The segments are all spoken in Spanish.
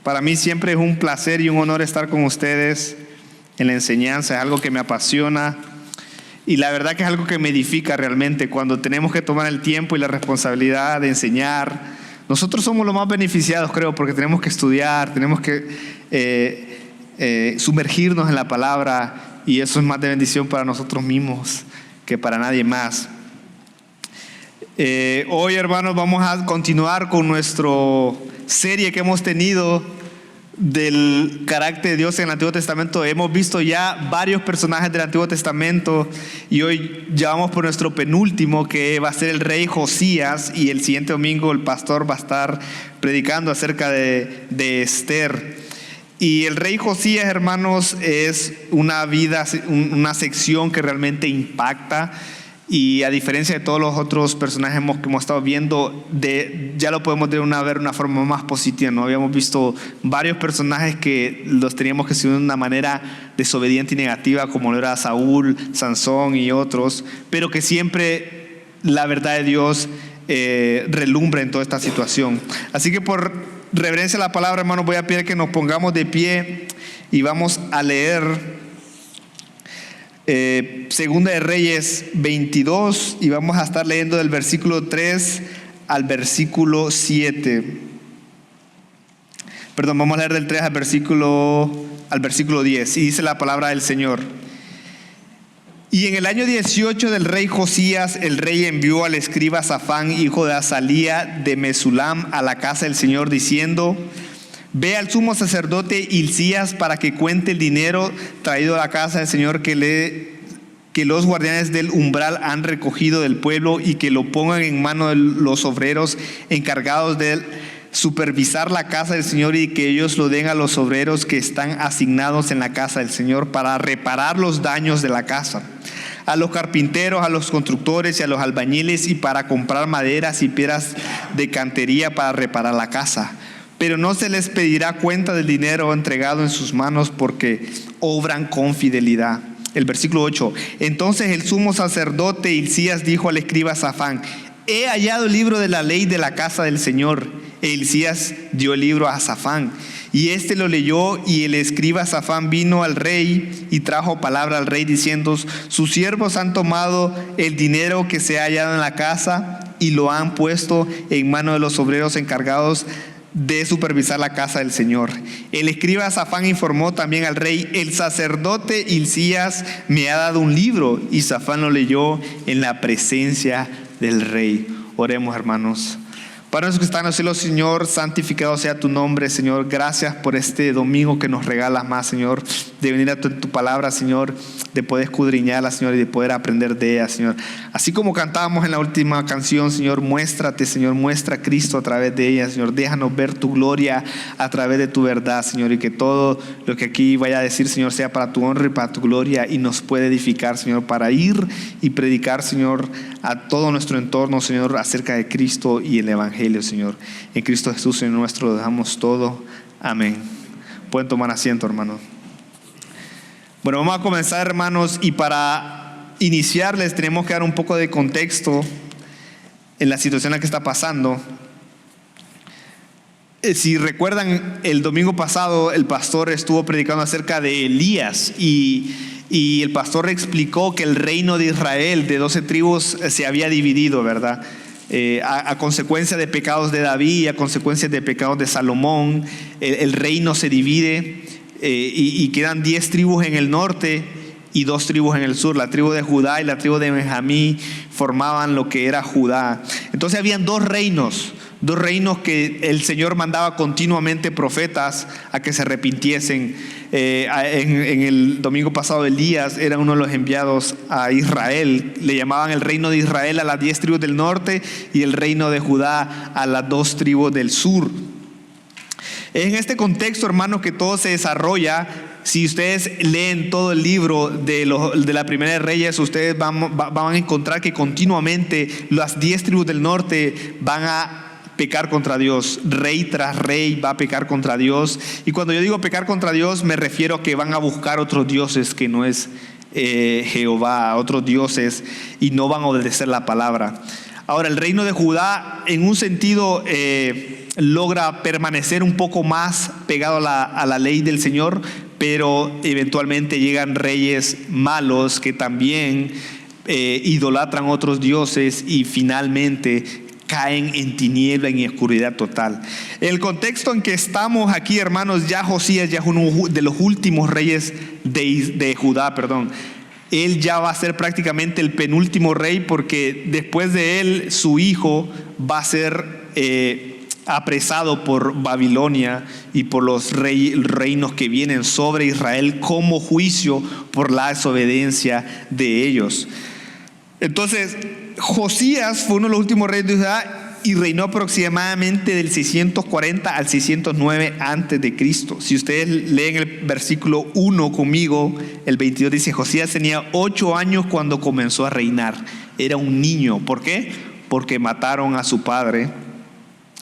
Para mí siempre es un placer y un honor estar con ustedes en la enseñanza. Es algo que me apasiona y la verdad que es algo que me edifica realmente. Cuando tenemos que tomar el tiempo y la responsabilidad de enseñar, nosotros somos los más beneficiados, creo, porque tenemos que estudiar, tenemos que sumergirnos en la palabra, y eso es más de bendición para nosotros mismos que para nadie más. Hoy, hermanos, vamos a continuar con nuestra serie que hemos tenido del carácter de Dios en el Antiguo Testamento. Hemos visto ya varios personajes del Antiguo Testamento y hoy ya vamos por nuestro penúltimo, que va a ser el rey Josías, y el siguiente domingo el pastor va a estar predicando acerca de Esther. Y el rey Josías, hermanos, es una sección que realmente impacta. Y a diferencia de todos los otros personajes que hemos estado viendo, ya lo podemos ver de una forma más positiva, ¿no? Habíamos visto varios personajes que los teníamos que seguir de una manera desobediente y negativa, como lo era Saúl, Sansón y otros, pero que siempre la verdad de Dios relumbra en toda esta situación. Así que por reverencia a la palabra, hermanos, voy a pedir que nos pongamos de pie y vamos a leer Segunda de Reyes 22, y vamos a estar leyendo del versículo 3 al versículo 7. Perdón, vamos a leer del 3 al versículo 10, y dice la palabra del Señor. Y en el año 18 del rey Josías, el rey envió al escriba Safán, hijo de Azalía de Mesulam, a la casa del Señor, diciendo: Ve al sumo sacerdote Hilcías para que cuente el dinero traído a la casa del Señor que los guardianes del umbral han recogido del pueblo, y que lo pongan en mano de los obreros encargados de supervisar la casa del Señor, y que ellos lo den a los obreros que están asignados en la casa del Señor para reparar los daños de la casa, a los carpinteros, a los constructores y a los albañiles, y para comprar maderas y piedras de cantería para reparar la casa. Pero no se les pedirá cuenta del dinero entregado en sus manos, porque obran con fidelidad. El versículo 8. Entonces el sumo sacerdote Hilcías dijo al escriba Safán: He hallado el libro de la ley de la casa del Señor. E Hilcías dio el libro a Safán, y éste lo leyó. Y el escriba Safán vino al rey y trajo palabra al rey, diciendo: Sus siervos han tomado el dinero que se ha hallado en la casa y lo han puesto en mano de los obreros encargados de supervisar la casa del Señor. El escriba Safán informó también al rey: El sacerdote Hilcías me ha dado un libro. Y Safán lo leyó en la presencia del rey. Oremos, hermanos. Padre nuestro que está en los cielos, Señor, santificado sea tu nombre, Señor. Gracias por este domingo que nos regalas más, Señor, de venir a tu palabra, Señor, de poder escudriñarla, Señor, y de poder aprender de ella, Señor. Así como cantábamos en la última canción, Señor, muéstrate, Señor, muestra a Cristo a través de ella, Señor. Déjanos ver tu gloria a través de tu verdad, Señor, y que todo lo que aquí vaya a decir, Señor, sea para tu honra y para tu gloria, y nos puede edificar, Señor, para ir y predicar, Señor, a todo nuestro entorno, Señor, acerca de Cristo y el Evangelio, Señor. En Cristo Jesús, Señor nuestro, lo dejamos todo. Amén. Pueden tomar asiento, hermanos. Bueno, vamos a comenzar, hermanos, y para iniciarles tenemos que dar un poco de contexto en la situación en la que está pasando. Si recuerdan, el domingo pasado el pastor estuvo predicando acerca de Elías, y el pastor explicó que el reino de Israel de 12 tribus se había dividido, ¿verdad? A consecuencia de pecados de David, a consecuencia de pecados de Salomón, el reino se divide, y quedan 10 tribus en el norte y 2 tribus en el sur. La tribu de Judá y la tribu de Benjamín formaban lo que era Judá. Entonces habían dos reinos que el Señor mandaba continuamente profetas a que se arrepintiesen. En el domingo pasado, Elías era uno de los enviados a Israel. Le llamaban el reino de Israel a las 10 tribus del norte y el reino de Judá a las 2 tribus del sur. Es en este contexto, hermanos, que todo se desarrolla. Si ustedes leen todo el libro de la Primera de Reyes, ustedes van a encontrar que continuamente las 10 tribus del norte van a pecar contra Dios. Rey tras rey va a pecar contra Dios. Y cuando yo digo pecar contra Dios, me refiero a que van a buscar otros dioses que no es Jehová, otros dioses, y no van a obedecer la palabra. Ahora, el reino de Judá, en un sentido logra permanecer un poco más pegado a la ley del Señor, pero eventualmente llegan reyes malos que también idolatran otros dioses y finalmente caen en tiniebla, en oscuridad total. El contexto en que estamos aquí, hermanos, ya Josías ya es uno de los últimos reyes de Judá, perdón. Él ya va a ser prácticamente el penúltimo rey, porque después de él su hijo va a ser apresado por Babilonia y por los reinos que vienen sobre Israel como juicio por la desobediencia de ellos. Entonces Josías fue uno de los últimos reyes de Judá y reinó aproximadamente del 640 al 609 antes de Cristo. Si ustedes leen el versículo 1 conmigo, el 22 dice: Josías tenía 8 años cuando comenzó a reinar. Era un niño. ¿Por qué? Porque mataron a su padre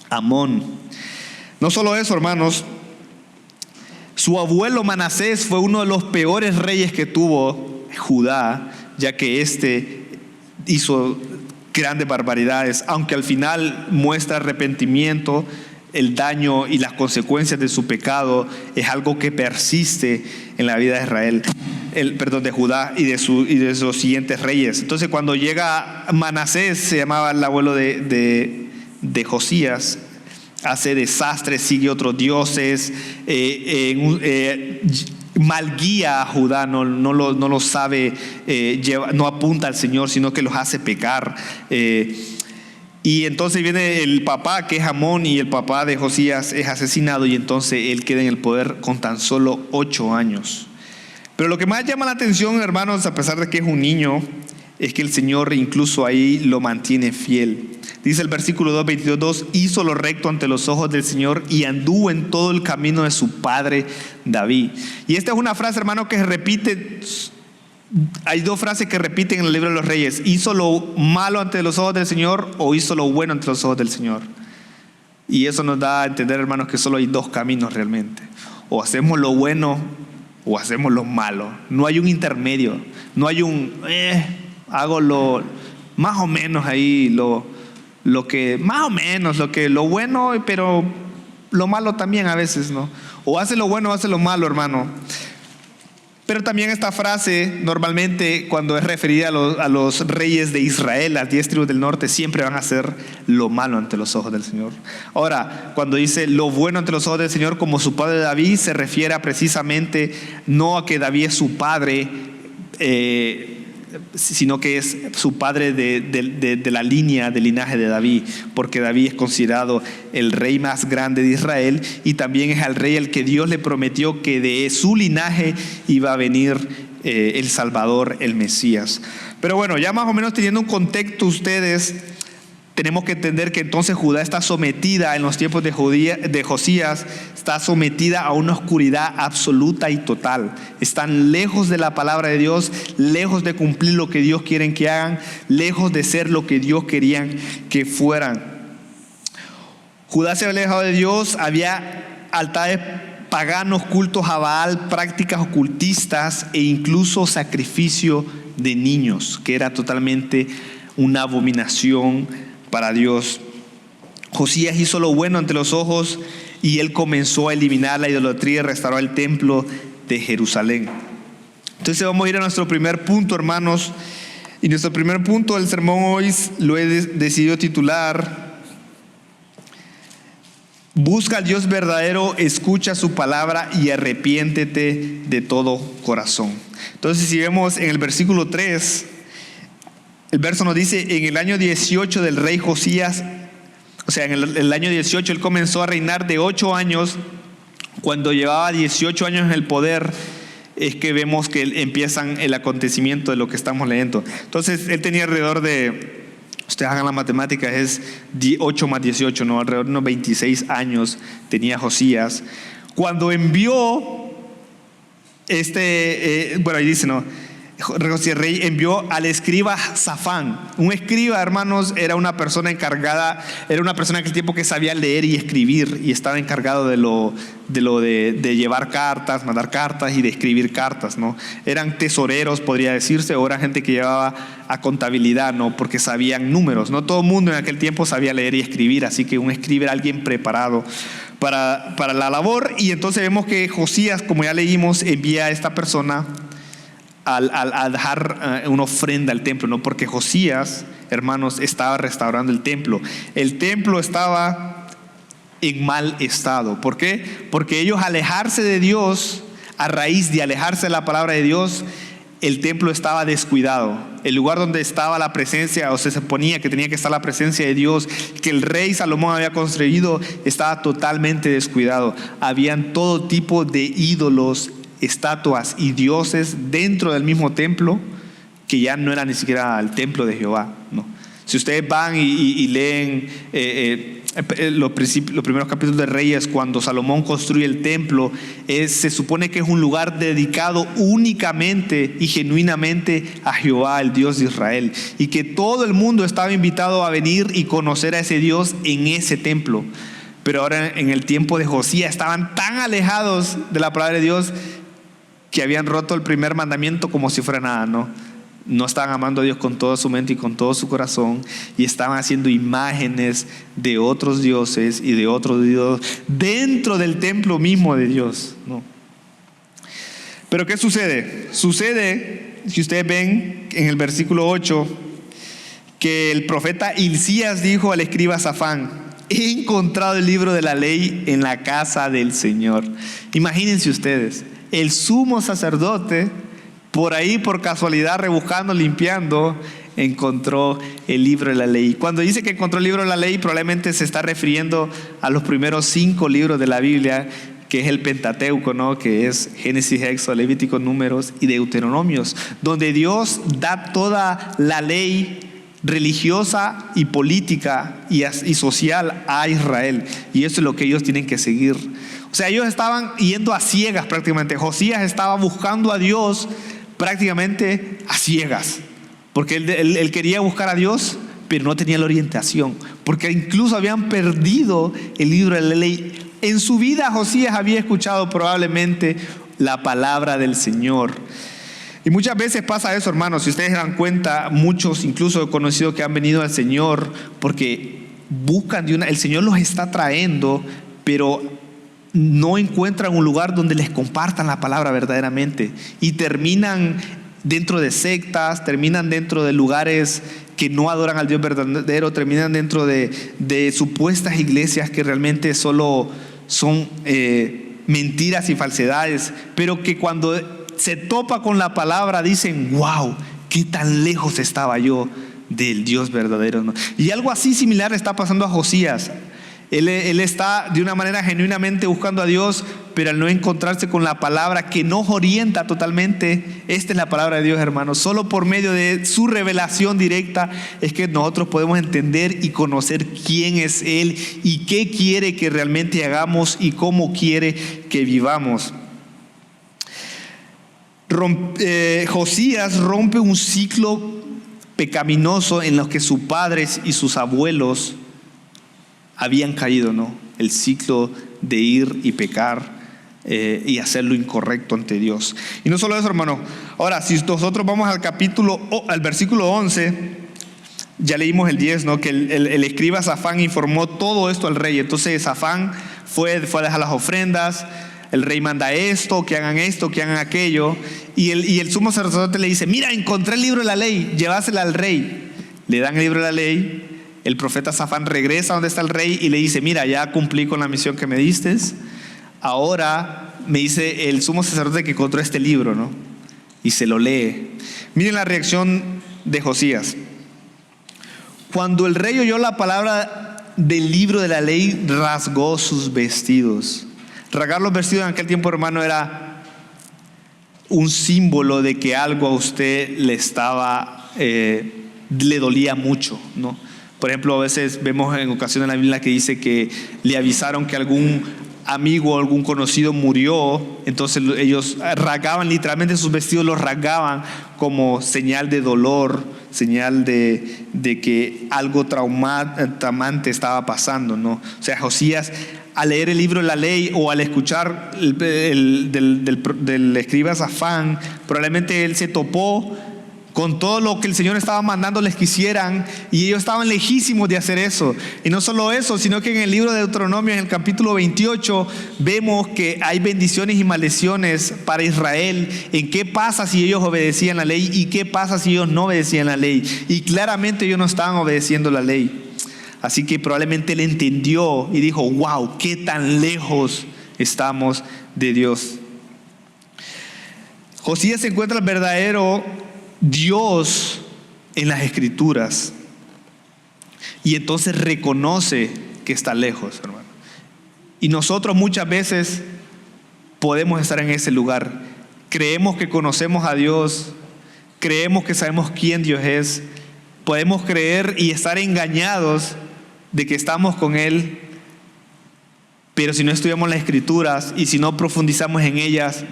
Amón. No solo eso, hermanos, su abuelo Manasés fue uno de los peores reyes que tuvo Judá, ya que hizo grandes barbaridades, aunque al final muestra arrepentimiento. El daño y las consecuencias de su pecado es algo que persiste en la vida de Israel, de Judá y de sus siguientes reyes. Entonces, cuando llega Manasés, se llamaba el abuelo de Josías, hace desastres, sigue otros dioses, malguía a Judá, no lo sabe, no apunta al Señor, sino que los hace pecar. Y entonces viene el papá, que es Amón, y el papá de Josías es asesinado, y entonces él queda en el poder con tan solo 8 años. Pero lo que más llama la atención, hermanos, a pesar de que es un niño, es que el Señor incluso ahí lo mantiene fiel. Dice el versículo 2, hizo lo recto ante los ojos del Señor y anduvo en todo el camino de su padre David. Y esta es una frase, hermano, que se repite. Hay 2 frases que repiten en el libro de los Reyes: hizo lo malo ante los ojos del Señor, o hizo lo bueno ante los ojos del Señor. Y eso nos da a entender, hermanos, que solo hay 2 caminos realmente: o hacemos lo bueno o hacemos lo malo. No hay un intermedio, no hay hago lo más o menos ahí, lo bueno, pero lo malo también a veces, ¿no? O hace lo bueno o hace lo malo, hermano. Pero también esta frase, normalmente cuando es referida a los reyes de Israel, las 10 tribus del norte, siempre van a hacer lo malo ante los ojos del Señor. Ahora, cuando dice lo bueno ante los ojos del Señor, como su padre David, se refiere precisamente no a que David es su padre, sino que es su padre de la línea, del linaje de David, porque David es considerado el rey más grande de Israel, y también es el rey al que Dios le prometió que de su linaje iba a venir el Salvador, el Mesías. Pero bueno, ya más o menos teniendo un contexto ustedes, tenemos que entender que entonces Judá está sometida en los tiempos de Josías, está sometida a una oscuridad absoluta y total. Están lejos de la palabra de Dios, lejos de cumplir lo que Dios quiere que hagan, lejos de ser lo que Dios quería que fueran. Judá se había alejado de Dios, había altares paganos, cultos a Baal, prácticas ocultistas e incluso sacrificio de niños, que era totalmente una abominación para Dios. Josías hizo lo bueno ante los ojos y él comenzó a eliminar la idolatría y restauró el templo de Jerusalén. Entonces vamos a ir a nuestro primer punto, hermanos. Y nuestro primer punto del sermón hoy lo he decidido titular: busca al Dios verdadero, escucha su palabra y arrepiéntete de todo corazón. Entonces, si vemos en el versículo 3, el verso nos dice: en el año 18 del rey Josías, o sea, en el año 18 él comenzó a reinar de 8 años. Cuando llevaba 18 años en el poder, es que vemos que empiezan el acontecimiento de lo que estamos leyendo. Entonces, él tenía alrededor de, ustedes hagan la matemática, es 8 más 18, ¿no? Alrededor de unos 26 años tenía Josías. Cuando envió ahí dice, ¿no? El rey envió al escriba Safán. Un escriba, hermanos, era una persona encargada, era una persona en aquel tiempo que sabía leer y escribir, y estaba encargado de llevar cartas, mandar cartas y de escribir cartas, ¿no? Eran tesoreros, podría decirse, o era gente que llevaba a contabilidad, ¿no? Porque sabían números. No todo el mundo en aquel tiempo sabía leer y escribir, así que un escriba era alguien preparado para la labor. Y entonces vemos que Josías, como ya leímos, envía a esta persona al dejar una ofrenda al templo, ¿no? Porque Josías, hermanos, estaba restaurando el templo. El templo estaba en mal estado. ¿Por qué? Porque ellos, alejarse de Dios, a raíz de alejarse de la palabra de Dios, el templo estaba descuidado. El lugar donde estaba la presencia, o se suponía que tenía que estar la presencia de Dios, que el rey Salomón había construido, estaba totalmente descuidado. Habían todo tipo de ídolos, estatuas y dioses dentro del mismo templo, que ya no era ni siquiera el templo de Jehová, ¿no? Si ustedes van y leen los primeros capítulos de Reyes, cuando Salomón construye el templo, se supone que es un lugar dedicado únicamente y genuinamente a Jehová, el Dios de Israel, y que todo el mundo estaba invitado a venir y conocer a ese Dios en ese templo. Pero ahora, en el tiempo de Josías, estaban tan alejados de la palabra de Dios que habían roto el primer mandamiento como si fuera nada, ¿no? No estaban amando a Dios con toda su mente y con todo su corazón, y estaban haciendo imágenes de otros dioses y de otros dioses dentro del templo mismo de Dios, ¿no? Pero ¿qué sucede? Sucede, si ustedes ven en el versículo 8, que el profeta Hilcías dijo al escriba Safán: he encontrado el libro de la ley en la casa del Señor. Imagínense ustedes, el sumo sacerdote, por ahí, por casualidad, rebuscando, limpiando, encontró el libro de la ley. Cuando dice que encontró el libro de la ley, probablemente se está refiriendo a los primeros 5 libros de la Biblia, que es el Pentateuco, ¿no? Que es Génesis, Éxodo, Levítico, Números y Deuteronomios, donde Dios da toda la ley religiosa y política y social a Israel. Y eso es lo que ellos tienen que seguir. O sea, ellos estaban yendo a ciegas prácticamente. Josías estaba buscando a Dios prácticamente a ciegas, porque él quería buscar a Dios, pero no tenía la orientación, porque incluso habían perdido el libro de la ley. En su vida Josías había escuchado probablemente la palabra del Señor. Y muchas veces pasa eso, hermanos. Si ustedes se dan cuenta, muchos, incluso he conocido, que han venido al Señor porque buscan el Señor los está trayendo, pero no encuentran un lugar donde les compartan la palabra verdaderamente, y terminan dentro de sectas, terminan dentro de lugares que no adoran al Dios verdadero, terminan dentro de supuestas iglesias que realmente solo son mentiras y falsedades, pero que cuando se topa con la palabra dicen: wow, qué tan lejos estaba yo del Dios verdadero, ¿no? Y algo así similar está pasando a Josías. Él está de una manera genuinamente buscando a Dios, pero al no encontrarse con la palabra que nos orienta totalmente. Esta es la palabra de Dios, hermanos. Solo por medio de su revelación directa es que nosotros podemos entender y conocer quién es Él y qué quiere que realmente hagamos y cómo quiere que vivamos. Josías rompe un ciclo pecaminoso en los que sus padres y sus abuelos habían caído, ¿no? El ciclo de ir y pecar y hacer lo incorrecto ante Dios. Y no solo eso, hermano. Ahora, si nosotros vamos al versículo 11, ya leímos el 10, ¿no? Que el escriba Safán informó todo esto al rey. Entonces Safán fue a dejar las ofrendas. El rey manda esto, que hagan aquello. Y el sumo sacerdote le dice: mira, encontré el libro de la ley, llévasela al rey. Le dan el libro de la ley. El profeta Safán regresa donde está el rey y le dice: mira, ya cumplí con la misión que me diste. Ahora me dice el sumo sacerdote que encontró este libro, ¿no? Y se lo lee. Miren la reacción de Josías. Cuando el rey oyó la palabra del libro de la ley, rasgó sus vestidos. Rasgar los vestidos en aquel tiempo, hermano, era un símbolo de que algo a usted le dolía mucho, ¿no? Por ejemplo, a veces vemos en ocasiones en la Biblia que dice que le avisaron que algún amigo, algún conocido murió, entonces ellos rasgaban, literalmente sus vestidos los rasgaban como señal de dolor, señal de que algo traumante estaba pasando, ¿no? O sea, Josías, al leer el libro de la ley o al escuchar del escriba Safán, probablemente él se topó con todo lo que el Señor estaba mandándoles que hicieran, y ellos estaban lejísimos de hacer eso. Y no solo eso, sino que en el libro de Deuteronomio, en el capítulo 28, vemos que hay bendiciones y maldiciones para Israel, en qué pasa si ellos obedecían la ley y qué pasa si ellos no obedecían la ley. Y claramente ellos no estaban obedeciendo la ley. Así que probablemente él entendió y dijo: wow, qué tan lejos estamos de Dios. Josías encuentra el verdadero Dios en las Escrituras, y entonces reconoce que está lejos, hermano. Y nosotros muchas veces podemos estar en ese lugar. Creemos que conocemos a Dios, creemos que sabemos quién Dios es, podemos creer y estar engañados de que estamos con Él, pero si no estudiamos las Escrituras y si no profundizamos en ellas,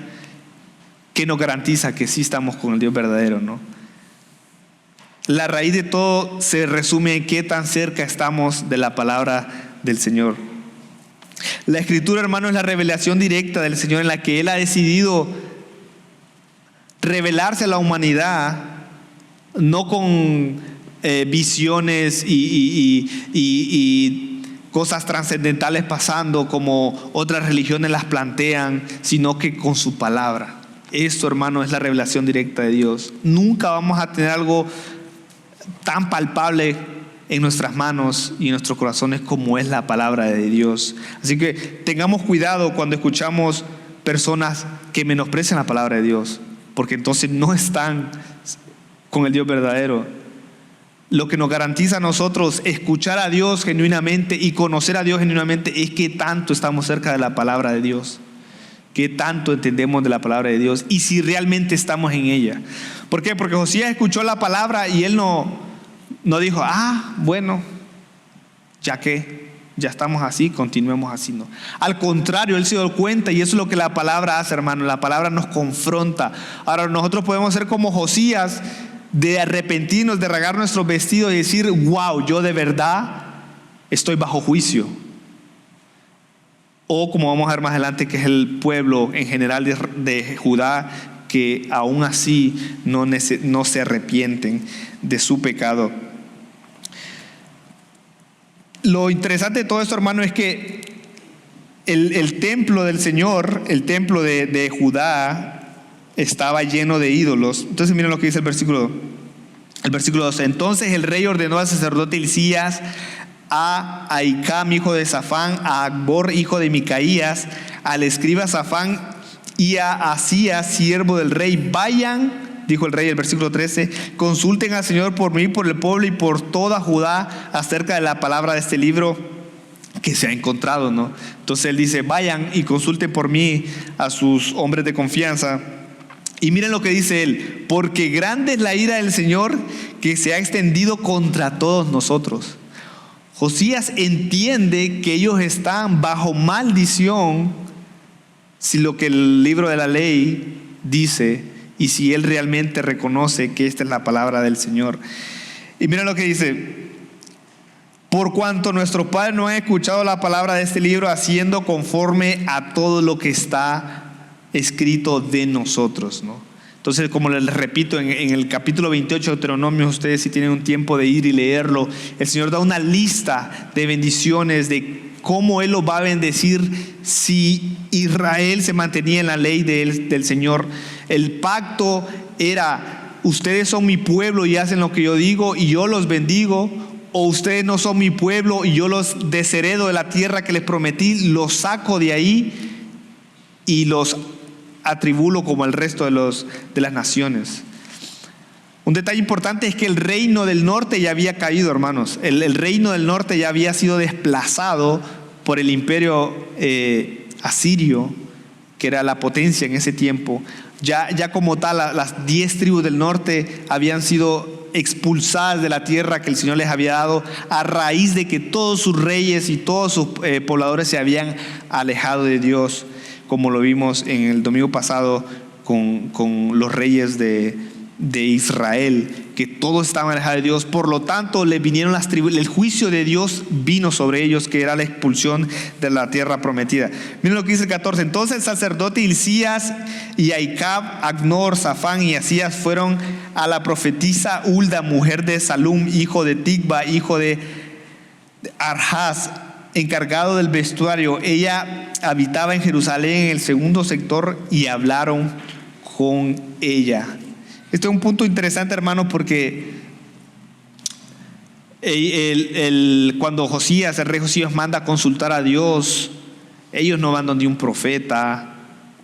¿qué nos garantiza que sí estamos con el Dios verdadero, no? La raíz de todo se resume en qué tan cerca estamos de la palabra del Señor. La Escritura, hermano, es la revelación directa del Señor, en la que Él ha decidido revelarse a la humanidad, no con visiones y cosas trascendentales pasando como otras religiones las plantean, sino que con su palabra. Esto, hermano, es la revelación directa de Dios. Nunca vamos a tener algo tan palpable en nuestras manos y en nuestros corazones como es la palabra de Dios. Así que tengamos cuidado cuando escuchamos personas que menosprecian la palabra de Dios, porque entonces no están con el Dios verdadero. Lo que nos garantiza a nosotros escuchar a Dios genuinamente y conocer a Dios genuinamente es que tanto estamos cerca de la palabra de Dios, qué tanto entendemos de la palabra de Dios y si realmente estamos en ella. ¿Por qué? Porque Josías escuchó la palabra y él no dijo: bueno, ya estamos así, continuemos así. No. Al contrario, él se dio cuenta, y eso es lo que la palabra hace, hermano. La palabra nos confronta. Ahora nosotros podemos ser como Josías, de arrepentirnos, de rasgar nuestros vestidos y decir: wow, yo de verdad estoy bajo juicio. O como vamos a ver más adelante, que es el pueblo en general de Judá, que aún así no se arrepienten de su pecado. Lo interesante de todo esto, hermano, es que el templo del Señor, el templo de Judá, estaba lleno de ídolos. Entonces miren lo que dice el versículo 12. Entonces el rey ordenó al sacerdote Hilcías, a Ahicam, hijo de Safán, a Acbor, hijo de Micaías, al escriba Safán y a Asías, siervo del rey: vayan, dijo el rey, el versículo 13, consulten al Señor por mí, por el pueblo y por toda Judá acerca de la palabra de este libro que se ha encontrado, ¿no? Entonces él dice: vayan y consulten por mí a sus hombres de confianza. Y miren lo que dice él: porque grande es la ira del Señor, que se ha extendido contra todos nosotros. Josías entiende que ellos están bajo maldición si lo que el libro de la ley dice y si él realmente reconoce que esta es la palabra del Señor. Y miren lo que dice: por cuanto nuestros padres no han escuchado la palabra de este libro, haciendo conforme a todo lo que está escrito de nosotros, ¿no? Entonces, como les repito, en el capítulo 28 de Deuteronomio, ustedes si tienen un tiempo de ir y leerlo, el Señor da una lista de bendiciones, de cómo Él los va a bendecir si Israel se mantenía en la ley del Señor. El pacto era: ustedes son mi pueblo y hacen lo que yo digo y yo los bendigo, o ustedes no son mi pueblo y yo los desheredo de la tierra que les prometí, los saco de ahí y los atribulo como el resto de las naciones. Un detalle importante es que el reino del norte ya había caído, hermanos. El reino del norte ya había sido desplazado por el imperio asirio, que era la potencia en ese tiempo. Ya como tal, las 10 tribus del norte habían sido expulsadas de la tierra que el Señor les había dado, a raíz de que todos sus reyes y todos sus pobladores se habían alejado de Dios, como lo vimos en el domingo pasado con los reyes de Israel, que todos estaban alejados de Dios. Por lo tanto, le vinieron las tribus, el juicio de Dios vino sobre ellos, que era la expulsión de la tierra prometida. Miren lo que dice el 14. Entonces el sacerdote Hilcías y Ahicab, Agnor, Safán y Asías fueron a la profetisa Hulda, mujer de Salum, hijo de Ticba, hijo de Arhaz, encargado del vestuario. Ella habitaba en Jerusalén, en el segundo sector, y hablaron con ella. Este es un punto interesante, hermano, porque cuando Josías, el rey Josías, manda a consultar a Dios, ellos no van donde un profeta,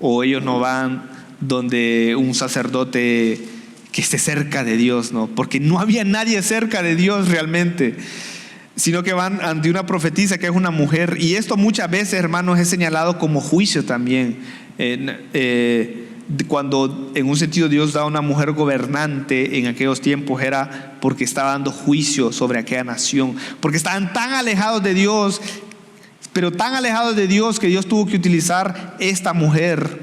o ellos no van donde un sacerdote que esté cerca de Dios, ¿no? Porque no había nadie cerca de Dios realmente, sino que van ante una profetisa que es una mujer. Y esto muchas veces, hermanos, es señalado como juicio también. Cuando en un sentido Dios da a una mujer gobernante en aquellos tiempos, era porque estaba dando juicio sobre aquella nación, porque estaban tan alejados de Dios, pero tan alejados de Dios que Dios tuvo que utilizar esta mujer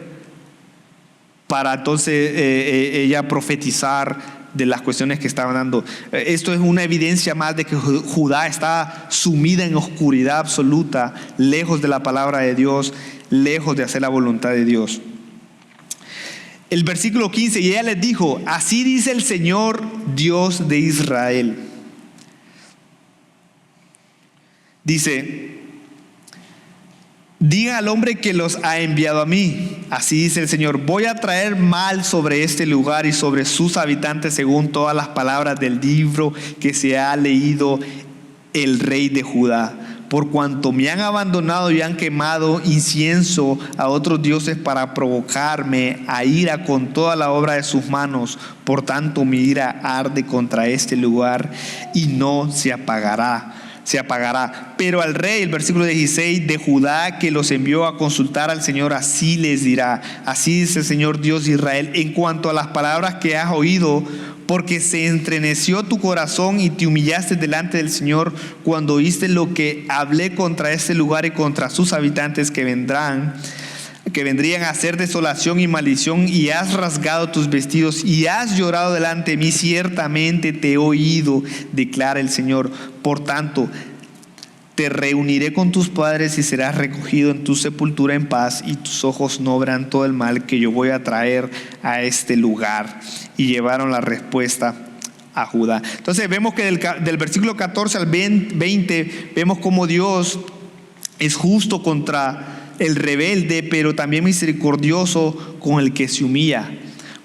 para entonces ella profetizar de las cuestiones que estaban dando. Esto es una evidencia más de que Judá está sumida en oscuridad absoluta, lejos de la palabra de Dios, lejos de hacer la voluntad de Dios. El versículo 15, y ella les dijo: así dice el Señor Dios de Israel. Dice: diga al hombre que los ha enviado a mí, así dice el Señor, voy a traer mal sobre este lugar y sobre sus habitantes según todas las palabras del libro que se ha leído el rey de Judá. Por cuanto me han abandonado y han quemado incienso a otros dioses para provocarme a ira con toda la obra de sus manos, por tanto mi ira arde contra este lugar y no se apagará. Pero al rey, el versículo 16, de Judá, que los envió a consultar al Señor, así les dirá: así dice el Señor Dios de Israel, en cuanto a las palabras que has oído, porque se entreneció tu corazón y te humillaste delante del Señor cuando oíste lo que hablé contra este lugar y contra sus habitantes que vendrían a hacer desolación y maldición, y has rasgado tus vestidos y has llorado delante de mí, ciertamente te he oído, declara el Señor. Por tanto, te reuniré con tus padres y serás recogido en tu sepultura en paz, y tus ojos no verán todo el mal que yo voy a traer a este lugar. Y llevaron la respuesta a Judá. Entonces vemos que del versículo 14 al 20 vemos cómo Dios es justo contra el rebelde, pero también misericordioso con el que se humilla.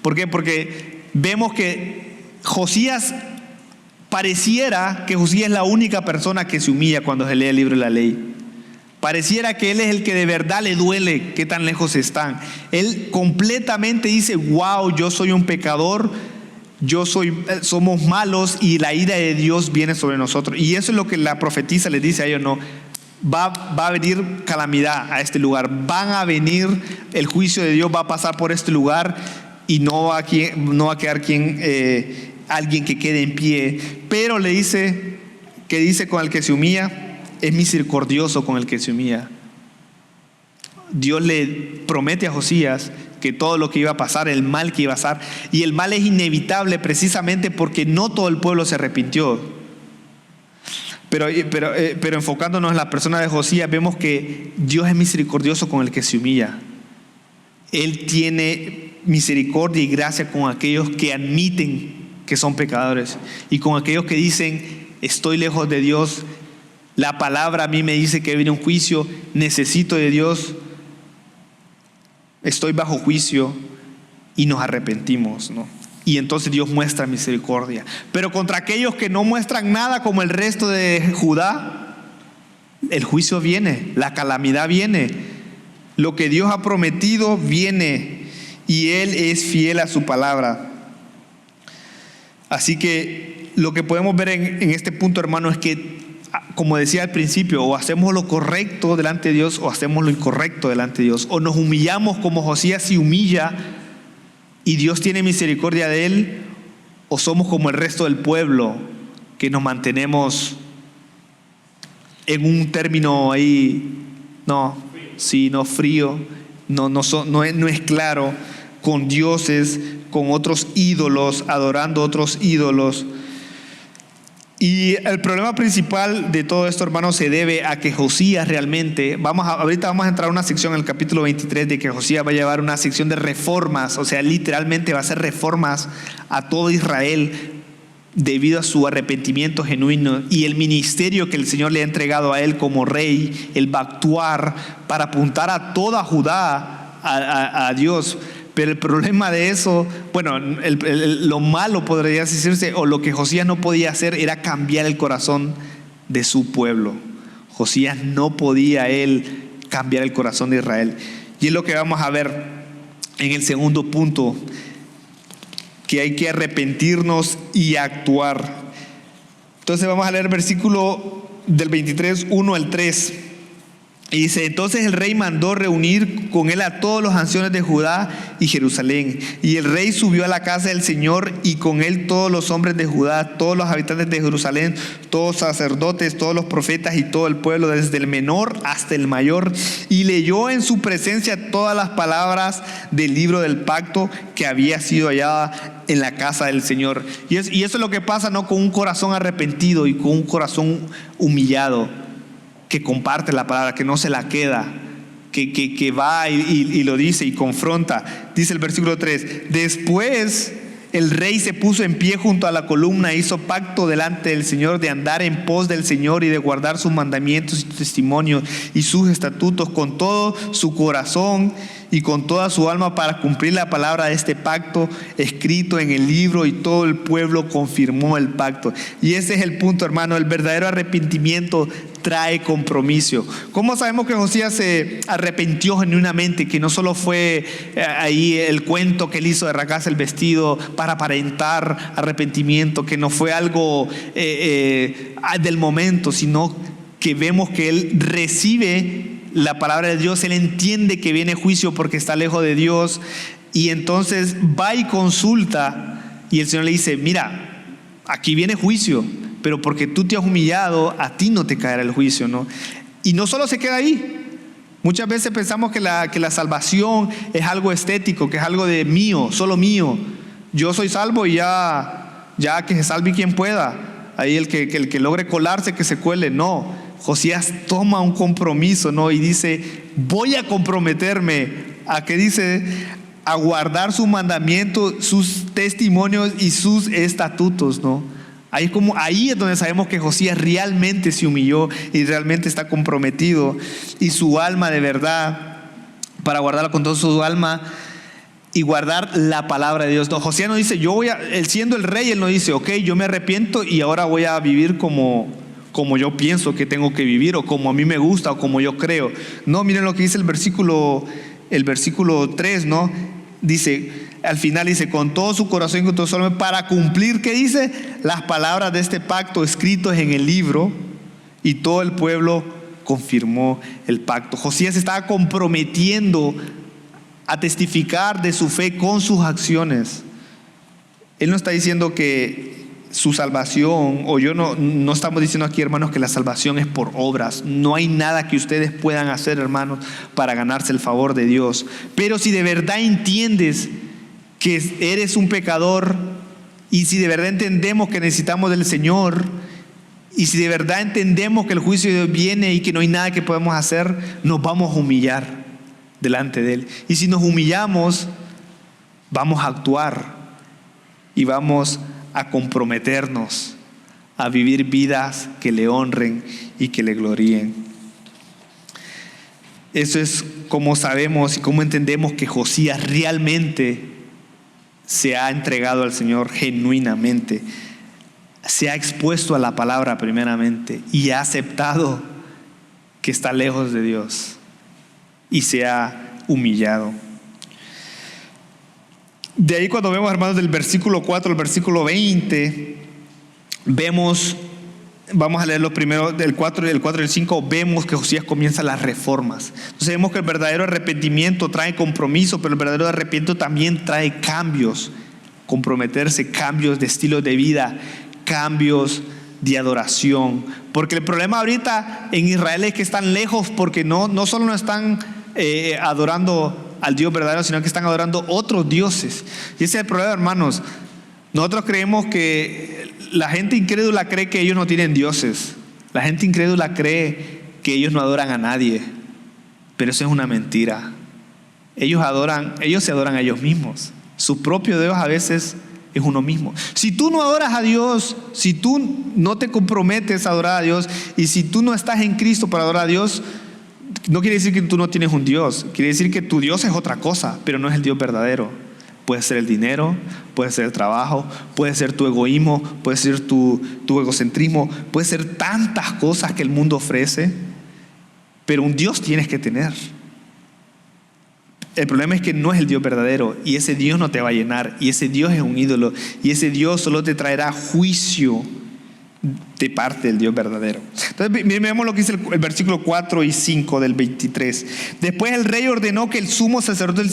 ¿Por qué? Porque vemos que Josías, pareciera que Josías es la única persona que se humilla cuando se lee el libro de la ley. Pareciera que él es el que de verdad le duele qué tan lejos están. Él completamente dice: wow, yo soy un pecador, somos malos y la ira de Dios viene sobre nosotros. Y eso es lo que la profetisa les dice a ellos: no, va a venir calamidad a este lugar, van a venir, el juicio de Dios va a pasar por este lugar y no va a quedar alguien que quede en pie. Pero le dice, que dice con el que se humilla, es misericordioso con el que se humilla. Dios le promete a Josías que todo lo que iba a pasar, el mal que iba a pasar, y el mal es inevitable precisamente porque no todo el pueblo se arrepintió. Pero enfocándonos en la persona de Josías, vemos que Dios es misericordioso con el que se humilla. Él tiene misericordia y gracia con aquellos que admiten que son pecadores, y con aquellos que dicen: estoy lejos de Dios, la palabra a mí me dice que viene un juicio, necesito de Dios, estoy bajo juicio, y nos arrepentimos, ¿no? Y entonces Dios muestra misericordia. Pero contra aquellos que no muestran nada, como el resto de Judá, el juicio viene, la calamidad viene, lo que Dios ha prometido viene, y Él es fiel a su palabra. Así que lo que podemos ver en este punto, hermano, es que, como decía al principio, o hacemos lo correcto delante de Dios o hacemos lo incorrecto delante de Dios. O nos humillamos como Josías se humilla y Dios tiene misericordia de él, ¿O somos como el resto del pueblo, que nos mantenemos en un término ahí, frío, no es claro, con dioses, con otros ídolos, adorando otros ídolos? Y el problema principal de todo esto, hermanos, se debe a que Josías realmente, ahorita vamos a entrar a una sección en el capítulo 23 de que Josías va a llevar una sección de reformas, o sea, literalmente va a hacer reformas a todo Israel debido a su arrepentimiento genuino y el ministerio que el Señor le ha entregado a él como rey. Él va a actuar para apuntar a toda Judá a Dios. Pero el problema de eso, lo malo podría decirse, o lo que Josías no podía hacer, era cambiar el corazón de su pueblo. Josías no podía él cambiar el corazón de Israel. Y es lo que vamos a ver en el segundo punto, que hay que arrepentirnos y actuar. Entonces vamos a leer el versículo del 23, 1 al 3. Y dice: entonces el rey mandó reunir con él a todos los ancianos de Judá y Jerusalén. Y el rey subió a la casa del Señor, y con él todos los hombres de Judá, todos los habitantes de Jerusalén, todos sacerdotes, todos los profetas y todo el pueblo, desde el menor hasta el mayor. Y leyó en su presencia todas las palabras del libro del pacto que había sido hallada en la casa del Señor. Y eso es lo que pasa, ¿no? Con un corazón arrepentido y con un corazón humillado, que comparte la palabra, que no se la queda, que va y lo dice y confronta. Dice el versículo 3: después el rey se puso en pie junto a la columna e hizo pacto delante del Señor de andar en pos del Señor y de guardar sus mandamientos y sus testimonios y sus estatutos con todo su corazón y con toda su alma, para cumplir la palabra de este pacto escrito en el libro. Y todo el pueblo confirmó el pacto. Y ese es el punto, hermano. El verdadero arrepentimiento trae compromiso. ¿Cómo sabemos que Josías se arrepintió genuinamente? Que no solo fue ahí el cuento que él hizo de rasgarse el vestido para aparentar arrepentimiento, que no fue algo del momento, sino que vemos que él recibe la palabra de Dios. Él entiende que viene juicio porque está lejos de Dios, y entonces va y consulta, y el Señor le dice: mira, aquí viene juicio, pero porque tú te has humillado, a ti no te caerá el juicio, ¿no? Y no solo se queda ahí. Muchas veces pensamos que la salvación es algo estético, que es algo de mío, solo mío. Yo soy salvo y ya que se salve quien pueda. Ahí el que logre colarse, que se cuele. No, Josías toma un compromiso, ¿no? Y dice: voy a comprometerme a, ¿qué dice? A guardar sus mandamientos, sus testimonios y sus estatutos, ¿no? Ahí es donde sabemos que Josías realmente se humilló y realmente está comprometido, y su alma de verdad, para guardarla con toda su alma y guardar la palabra de Dios. No, Josías no dice: él siendo el rey, él no dice: ok, yo me arrepiento y ahora voy a vivir como yo pienso que tengo que vivir, o como a mí me gusta, o como yo creo. No, miren lo que dice el versículo 3, ¿no? Dice, al final dice: con todo su corazón y con todo su alma, para cumplir, ¿qué dice? Las palabras de este pacto escritos en el libro. Y todo el pueblo confirmó el pacto. Josías estaba comprometiendo a testificar de su fe con sus acciones. Él no está diciendo que su salvación, o no estamos diciendo aquí, hermanos, que la salvación es por obras. No hay nada que ustedes puedan hacer, hermanos, para ganarse el favor de Dios. Pero si de verdad entiendes que eres un pecador, y si de verdad entendemos que necesitamos del Señor, y si de verdad entendemos que el juicio de Dios viene y que no hay nada que podemos hacer, nos vamos a humillar delante de Él. Y si nos humillamos, vamos a actuar y vamos a comprometernos a vivir vidas que le honren y que le gloríen. Eso es como sabemos y como entendemos que Josías realmente se ha entregado al Señor genuinamente, se ha expuesto a la palabra primeramente y ha aceptado que está lejos de Dios y se ha humillado. De ahí, cuando vemos, hermanos, del versículo 4 al versículo 20, vemos, vamos a leer los primeros, del 4 y el 5, vemos que Josías comienza las reformas. Entonces vemos que el verdadero arrepentimiento trae compromiso, pero el verdadero arrepentimiento también trae cambios comprometerse, cambios de estilo de vida, cambios de adoración. Porque el problema ahorita en Israel es que están lejos, porque no solo no están adorando al Dios verdadero, sino que están adorando otros dioses. Y ese es el problema, hermanos. Nosotros creemos que la gente incrédula cree que ellos no tienen dioses. La gente incrédula cree que ellos no adoran a nadie, pero eso es una mentira. Ellos se adoran a ellos mismos. Su propio Dios a veces es uno mismo. Si tú no adoras a Dios, si tú no te comprometes a adorar a Dios, y si tú no estás en Cristo para adorar a Dios, no quiere decir que tú no tienes un Dios. Quiere decir que tu Dios es otra cosa, pero no es el Dios verdadero. Puede ser el dinero, puede ser el trabajo, puede ser tu egoísmo, puede ser tu egocentrismo, puede ser tantas cosas que el mundo ofrece, pero un Dios tienes que tener. El problema es que no es el Dios verdadero, y ese Dios no te va a llenar, y ese Dios es un ídolo, y ese Dios solo te traerá juicio de parte del Dios verdadero. Entonces vemos lo que dice el versículo 4 y 5 del 23. Después el rey ordenó que el sumo sacerdote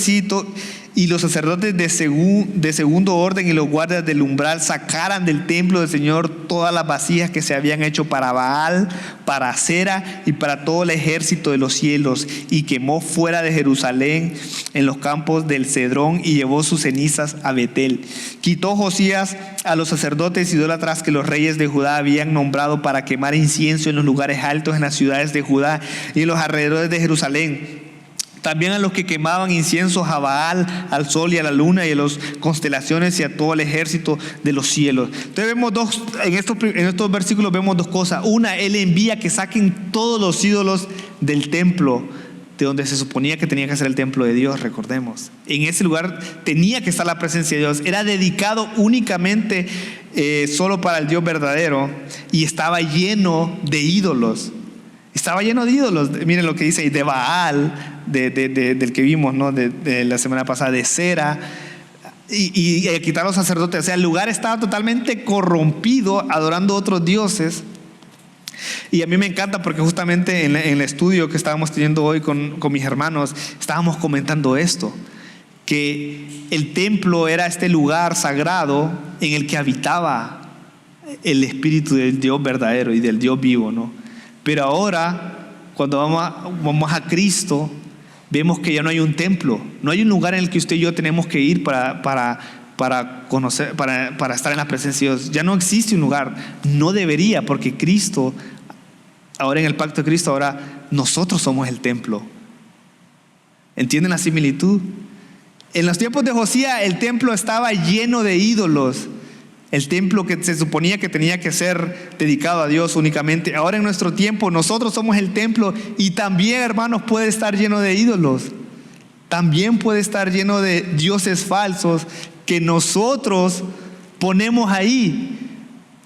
y los sacerdotes de segundo orden y los guardias del umbral sacaran del templo del Señor todas las vasijas que se habían hecho para Baal, para Acera y para todo el ejército de los cielos, y quemó fuera de Jerusalén en los campos del Cedrón y llevó sus cenizas a Betel. Quitó Josías a los sacerdotes idólatras que los reyes de Judá habían nombrado para quemar incienso en los lugares altos en las ciudades de Judá y en los alrededores de Jerusalén. También a los que quemaban inciensos a Baal, al sol y a la luna y a las constelaciones y a todo el ejército de los cielos. Entonces vemos en estos versículos vemos dos cosas. Una, Él envía que saquen todos los ídolos del templo, de donde se suponía que tenía que ser el templo de Dios, recordemos. En ese lugar tenía que estar la presencia de Dios. Era dedicado únicamente solo para el Dios verdadero, y estaba lleno de ídolos. Estaba lleno de ídolos. Miren lo que dice ahí, de Baal, del que vimos, ¿no? de la semana pasada, de Cera, y quitar a los sacerdotes. O sea, el lugar estaba totalmente corrompido, adorando a otros dioses. Y a mí me encanta porque justamente en el estudio que estábamos teniendo hoy con mis hermanos, estábamos comentando esto, que el templo era este lugar sagrado en el que habitaba el Espíritu del Dios verdadero y del Dios vivo, ¿no? Pero ahora, cuando vamos a Cristo, vemos que ya no hay un templo, no hay un lugar en el que usted y yo tenemos que ir para conocer, para estar en la presencia de Dios. Ya no existe un lugar, no debería, porque Cristo, ahora en el pacto de Cristo, ahora nosotros somos el templo. ¿Entienden la similitud? En los tiempos de Josías el templo estaba lleno de ídolos. El templo que se suponía que tenía que ser dedicado a Dios únicamente. Ahora en nuestro tiempo nosotros somos el templo, y también, hermanos, puede estar lleno de ídolos. También puede estar lleno de dioses falsos que nosotros ponemos ahí.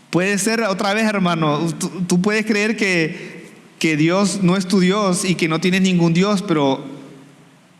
Puede ser, otra vez, hermano, tú puedes creer que Dios no es tu Dios y que no tienes ningún Dios, pero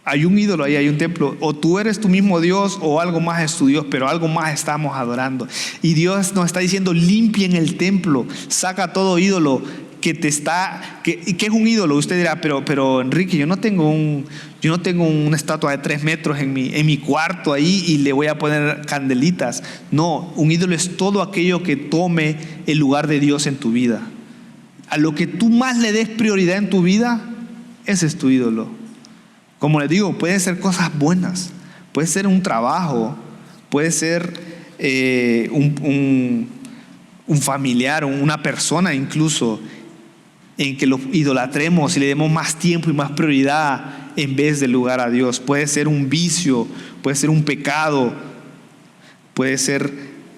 hay un ídolo ahí, hay un templo. O tú eres tu mismo Dios, o algo más es tu Dios, pero algo más estamos adorando. Y Dios nos está diciendo: limpien el templo, saca todo ídolo que es un ídolo. Usted dirá, pero Enrique, yo no tengo una estatua de 3 metros en mi cuarto ahí y le voy a poner candelitas. No, un ídolo es todo aquello que tome el lugar de Dios en tu vida. A lo que tú más le des prioridad en tu vida, ese es tu ídolo. Como les digo, pueden ser cosas buenas, puede ser un trabajo, puede ser un familiar, una persona incluso, en que lo idolatremos y le demos más tiempo y más prioridad en vez del lugar a Dios. Puede ser un vicio, puede ser un pecado, puede ser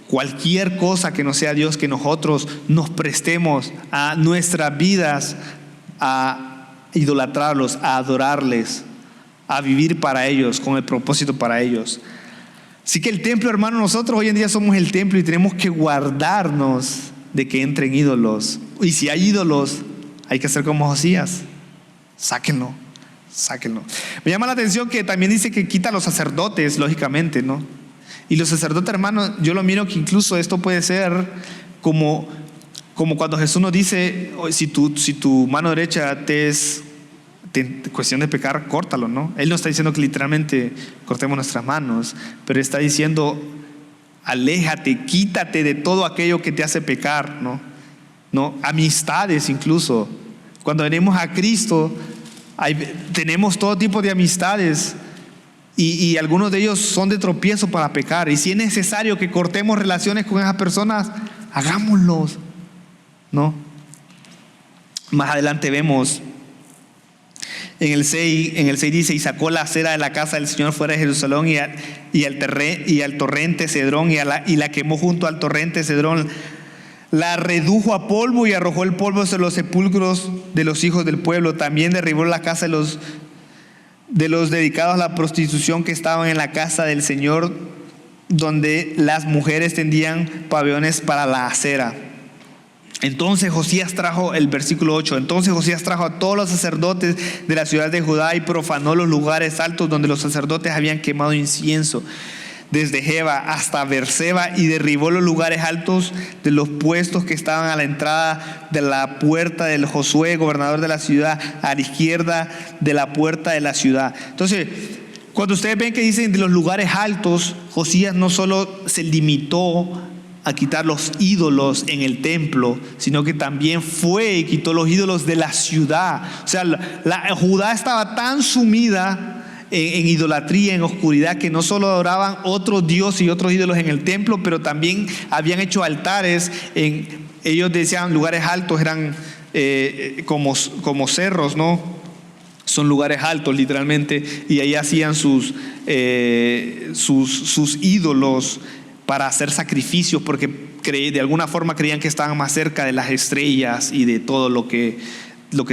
cualquier cosa que no sea Dios, que nosotros nos prestemos a nuestras vidas a idolatrarlos, a adorarles, a vivir para ellos, con el propósito para ellos. Así que el templo, hermano, nosotros hoy en día somos el templo, y tenemos que guardarnos de que entren ídolos. Y si hay ídolos, hay que hacer como Josías: sáquenlo. Me llama la atención que también dice que quita a los sacerdotes, lógicamente, ¿no? Y los sacerdotes, hermano, yo lo miro que incluso esto puede ser como cuando Jesús nos dice: si tu mano derecha te es cuestión de pecar, córtalo, ¿no? Él no está diciendo que literalmente cortemos nuestras manos, pero está diciendo: Aléjate, quítate de todo aquello que te hace pecar, ¿no? Amistades incluso. Cuando venimos a Cristo, tenemos todo tipo de amistades y algunos de ellos son de tropiezo para pecar. Y si es necesario que cortemos relaciones con esas personas, hagámoslos, ¿no? Más adelante vemos en el 6 dice: y sacó la acera de la casa del Señor fuera de Jerusalén y al torrente Cedrón y la quemó junto al torrente Cedrón. La redujo a polvo y arrojó el polvo sobre los sepulcros de los hijos del pueblo. También derribó la casa de los dedicados a la prostitución que estaban en la casa del Señor, donde las mujeres tendían pabellones para la acera. Entonces Josías trajo, el versículo 8, entonces Josías trajo a todos los sacerdotes de la ciudad de Judá y profanó los lugares altos donde los sacerdotes habían quemado incienso, desde Jeba hasta Beerseba, y derribó los lugares altos de los puestos que estaban a la entrada de la puerta del Josué, gobernador de la ciudad, a la izquierda de la puerta de la ciudad. Entonces, cuando ustedes ven que dicen de los lugares altos, Josías no solo se limitó a quitar los ídolos en el templo, sino que también fue y quitó los ídolos de la ciudad. O sea, Judá estaba tan sumida en idolatría, en oscuridad, que no solo adoraban otros dioses y otros ídolos en el templo, pero también habían hecho altares. Ellos decían lugares altos, eran como cerros, ¿no? Son lugares altos literalmente, y ahí hacían sus ídolos para hacer sacrificios, porque de alguna forma creían que estaban más cerca de las estrellas y de todo lo que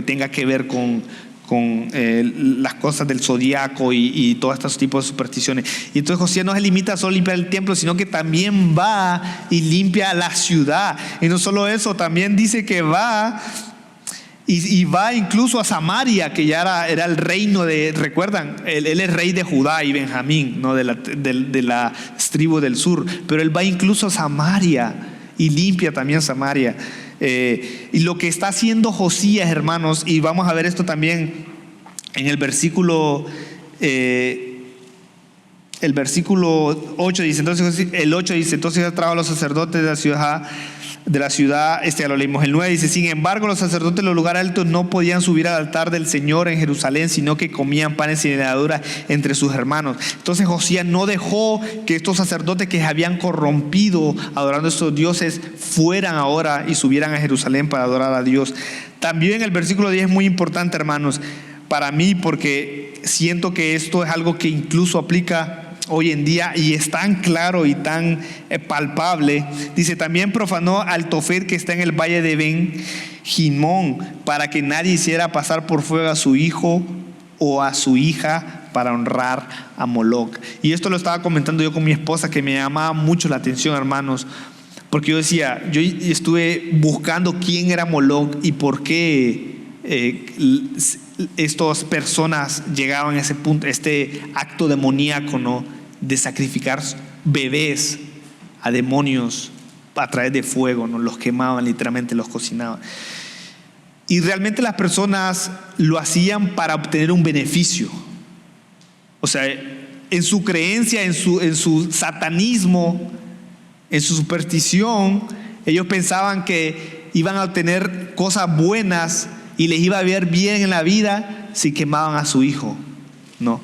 tenga que ver con las cosas del zodiaco y todos estos tipos de supersticiones. Y entonces Josías no se limita a solo limpiar el templo, sino que también va y limpia la ciudad. Y no solo eso, también dice que va y va incluso a Samaria, que ya era el reino recuerdan, él es rey de Judá y Benjamín, ¿no? de la tribu del sur, pero él va incluso a Samaria y limpia también Samaria. Y lo que está haciendo Josías, hermanos, y vamos a ver esto también en el versículo 8 dice, entonces trajo a los sacerdotes de la ciudad, ya lo leímos. El 9 dice: sin embargo, los sacerdotes de los lugares altos no podían subir al altar del Señor en Jerusalén, sino que comían panes sin levadura entre sus hermanos. Entonces Josías no dejó que estos sacerdotes que se habían corrompido adorando a estos dioses fueran ahora y subieran a Jerusalén para adorar a Dios. También el versículo 10 es muy importante, hermanos, para mí, porque siento que esto es algo que incluso aplica hoy en día y es tan claro y tan palpable. Dice: también profanó al Tofet que está en el valle de Ben-Hinnom, para que nadie hiciera pasar por fuego a su hijo o a su hija para honrar a Moloc. Y esto lo estaba comentando yo con mi esposa, que me llamaba mucho la atención, hermanos, porque yo estuve buscando quién era Moloc y por qué estas personas llegaban a ese punto, este acto demoníaco, ¿no? De sacrificar bebés a demonios a través de fuego, ¿no? Los quemaban literalmente, los cocinaban. Y realmente las personas lo hacían para obtener un beneficio. O sea, en su creencia, en su satanismo, en su superstición, ellos pensaban que iban a obtener cosas buenas y les iba a ver bien en la vida si quemaban a su hijo, ¿no?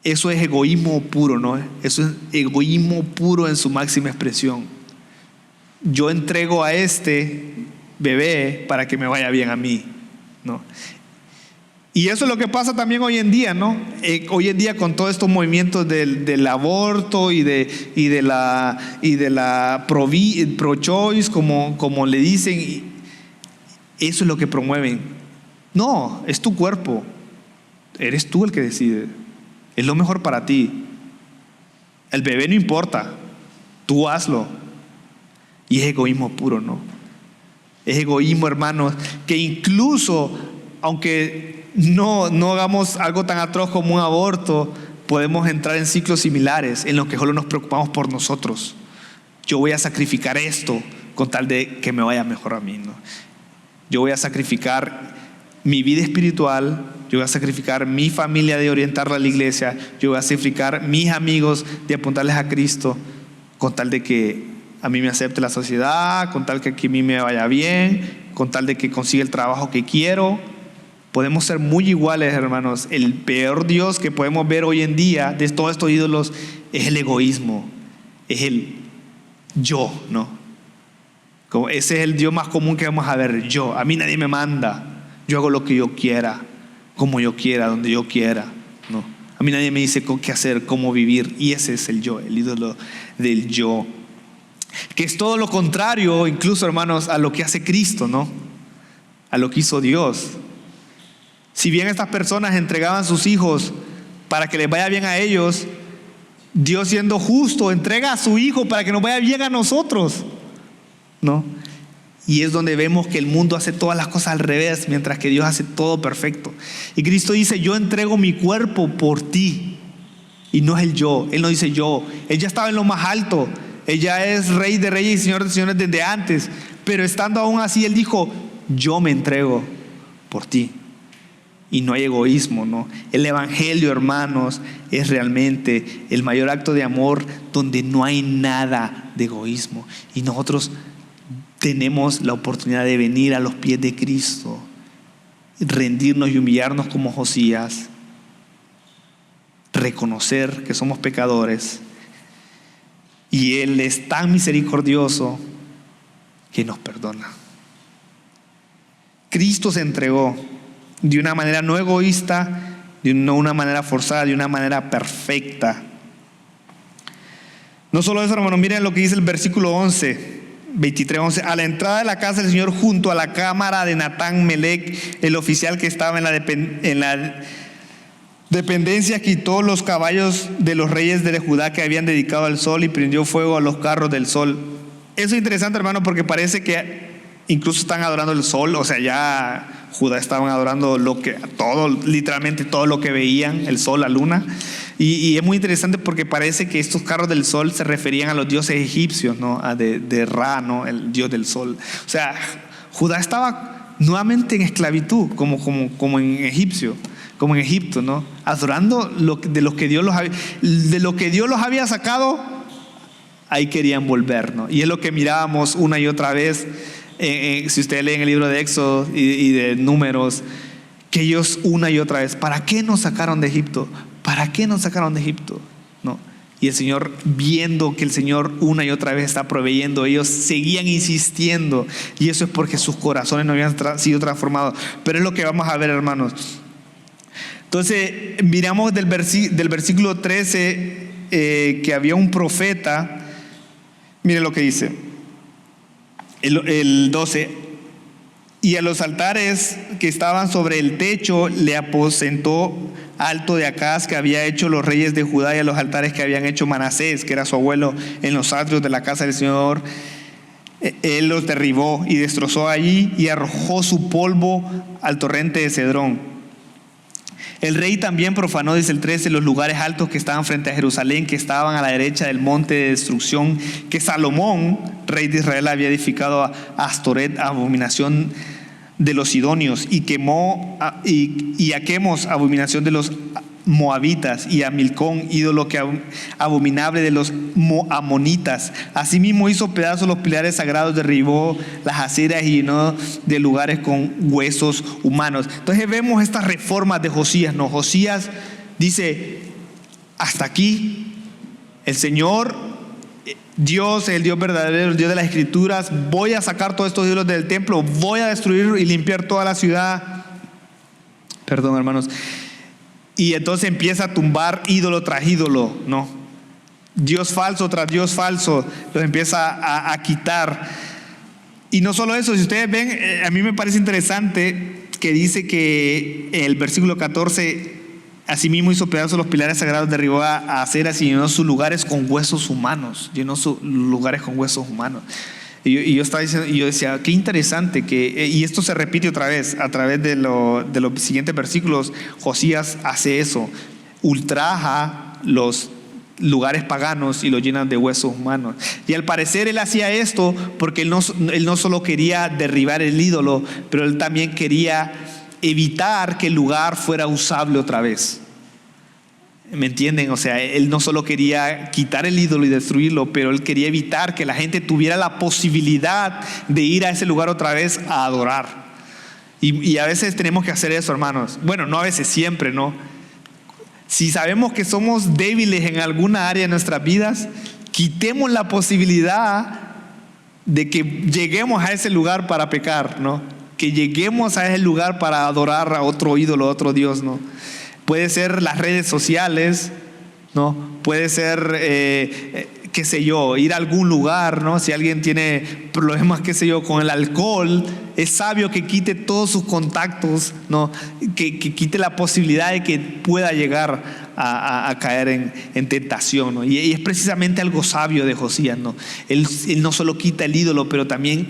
Eso es egoísmo puro, ¿no? Eso es egoísmo puro en su máxima expresión. Yo entrego a este bebé para que me vaya bien a mí, ¿no? Y eso es lo que pasa también hoy en día, ¿no? Hoy en día con todos estos movimientos del aborto y de la pro-choice, como le dicen, eso es lo que promueven. No, es tu cuerpo, eres tú el que decide. Es lo mejor para ti. El bebé no importa, tú hazlo. Y es egoísmo puro, ¿no? Es egoísmo, hermanos, que incluso aunque no hagamos algo tan atroz como un aborto, podemos entrar en ciclos similares en los que solo nos preocupamos por nosotros. Yo voy a sacrificar esto con tal de que me vaya mejor a mí, ¿no? Yo voy a sacrificar mi vida espiritual, yo voy a sacrificar mi familia de orientarla a la iglesia, yo voy a sacrificar mis amigos de apuntarles a Cristo, con tal de que a mí me acepte la sociedad, con tal que a mí me vaya bien, con tal de que consiga el trabajo que quiero. Podemos ser muy iguales, hermanos. El peor Dios que podemos ver hoy en día de todos estos ídolos es el egoísmo, es el yo, ¿no? Como ese es el Dios más común que vamos a ver, yo. A mí nadie me manda, yo hago lo que yo quiera, como yo quiera, donde yo quiera, ¿no? A mí nadie me dice qué hacer, cómo vivir, y ese es el yo, el ídolo del yo, que es todo lo contrario, incluso, hermanos, a lo que hace Cristo, ¿no? A lo que hizo Dios. Si bien estas personas entregaban sus hijos para que les vaya bien a ellos, Dios, siendo justo, entrega a su hijo para que nos vaya bien a nosotros, ¿no? Y es donde vemos que el mundo hace todas las cosas al revés, mientras que Dios hace todo perfecto. Y Cristo dice: yo entrego mi cuerpo por ti. Y no es el yo, Él no dice yo. Él ya estaba en lo más alto, Él ya es Rey de reyes y Señor de señores desde antes. Pero estando aún así, Él dijo: yo me entrego por ti. Y no hay egoísmo, ¿no? El evangelio, hermanos, es realmente el mayor acto de amor, donde no hay nada de egoísmo. Y nosotros tenemos la oportunidad de venir a los pies de Cristo, rendirnos y humillarnos como Josías, reconocer que somos pecadores, y Él es tan misericordioso que nos perdona. Cristo se entregó de una manera no egoísta, de una manera forzada, de una manera perfecta. No solo eso, hermano, miren lo que dice el versículo 23:11. A la entrada de la casa del Señor, junto a la cámara de Natán Melec, el oficial que estaba en la dependencia, quitó los caballos de los reyes de Judá que habían dedicado al sol y prendió fuego a los carros del sol. Eso es interesante, hermano, porque parece que incluso están adorando el sol. O sea, ya Judá estaban adorando literalmente todo lo que veían, el sol, la luna. Y es muy interesante porque parece que estos carros del sol se referían a los dioses egipcios, ¿no? De Ra, ¿no? El dios del sol. O sea, Judá estaba nuevamente en esclavitud, como en Egipto, ¿no? Adorando de lo que Dios los había sacado. Ahí querían volver, ¿no? Y es lo que mirábamos una y otra vez. Si ustedes leen el libro de Éxodo y de Números, que ellos una y otra vez: ¿para qué nos sacaron de Egipto? ¿Para qué nos sacaron de Egipto? ¿No? Y el Señor, viendo que el Señor una y otra vez está proveyendo, ellos seguían insistiendo, y eso es porque sus corazones no habían sido transformados. Pero es lo que vamos a ver, hermanos. Entonces miramos del versículo 13 que había un profeta. Miren lo que dice el 12: y a los altares que estaban sobre el techo le aposentó alto de Acaz, que había hecho los reyes de Judá, y a los altares que habían hecho Manasés, que era su abuelo, en los atrios de la casa del Señor. Él los derribó y destrozó allí, y arrojó su polvo al torrente de Cedrón. El rey también profanó, dice el 13, los lugares altos que estaban frente a Jerusalén, que estaban a la derecha del monte de destrucción, que Salomón, rey de Israel, había edificado a Astoret, abominación de los sidonios, y quemó y a Quemos, abominación de los moabitas, y a Milcón, ídolo abominable de los amonitas. Asimismo hizo pedazos los pilares sagrados, derribó las aceras y llenó de lugares con huesos humanos. Entonces vemos estas reformas de Josías, ¿no? Josías dice: hasta aquí. El Señor Dios, el Dios verdadero, el Dios de las Escrituras, voy a sacar todos estos ídolos del templo, voy a destruir y limpiar toda la ciudad. Perdón, hermanos. Y entonces empieza a tumbar ídolo tras ídolo, ¿no? Dios falso tras Dios falso, los empieza a quitar. Y no solo eso, si ustedes ven, a mí me parece interesante que dice que el versículo 14: asimismo hizo pedazos los pilares sagrados, derribó a aceras y llenó sus lugares con huesos humanos. Y yo estaba diciendo, y yo decía, qué interesante y esto se repite otra vez a través de los siguientes versículos. Josías hace eso, ultraja los lugares paganos y los llena de huesos humanos. Y al parecer él hacía esto porque él no solo quería derribar el ídolo, pero él también quería evitar que el lugar fuera usable otra vez. ¿Me entienden? O sea, él no solo quería quitar el ídolo y destruirlo, pero él quería evitar que la gente tuviera la posibilidad de ir a ese lugar otra vez a adorar. Y a veces tenemos que hacer eso, hermanos. Bueno, no a veces, siempre, ¿no? Si sabemos que somos débiles en alguna área de nuestras vidas, quitemos la posibilidad de que lleguemos a ese lugar para pecar, ¿no? Que lleguemos a ese lugar para adorar a otro ídolo, a otro Dios, ¿no? Puede ser las redes sociales, ¿no? Puede ser, qué sé yo, ir a algún lugar, ¿no? Si alguien tiene problemas, qué sé yo, con el alcohol, es sabio que quite todos sus contactos, ¿no? Que quite la posibilidad de que pueda llegar a caer en tentación, ¿no? Y es precisamente algo sabio de Josías, ¿no? Él no solo quita el ídolo, pero también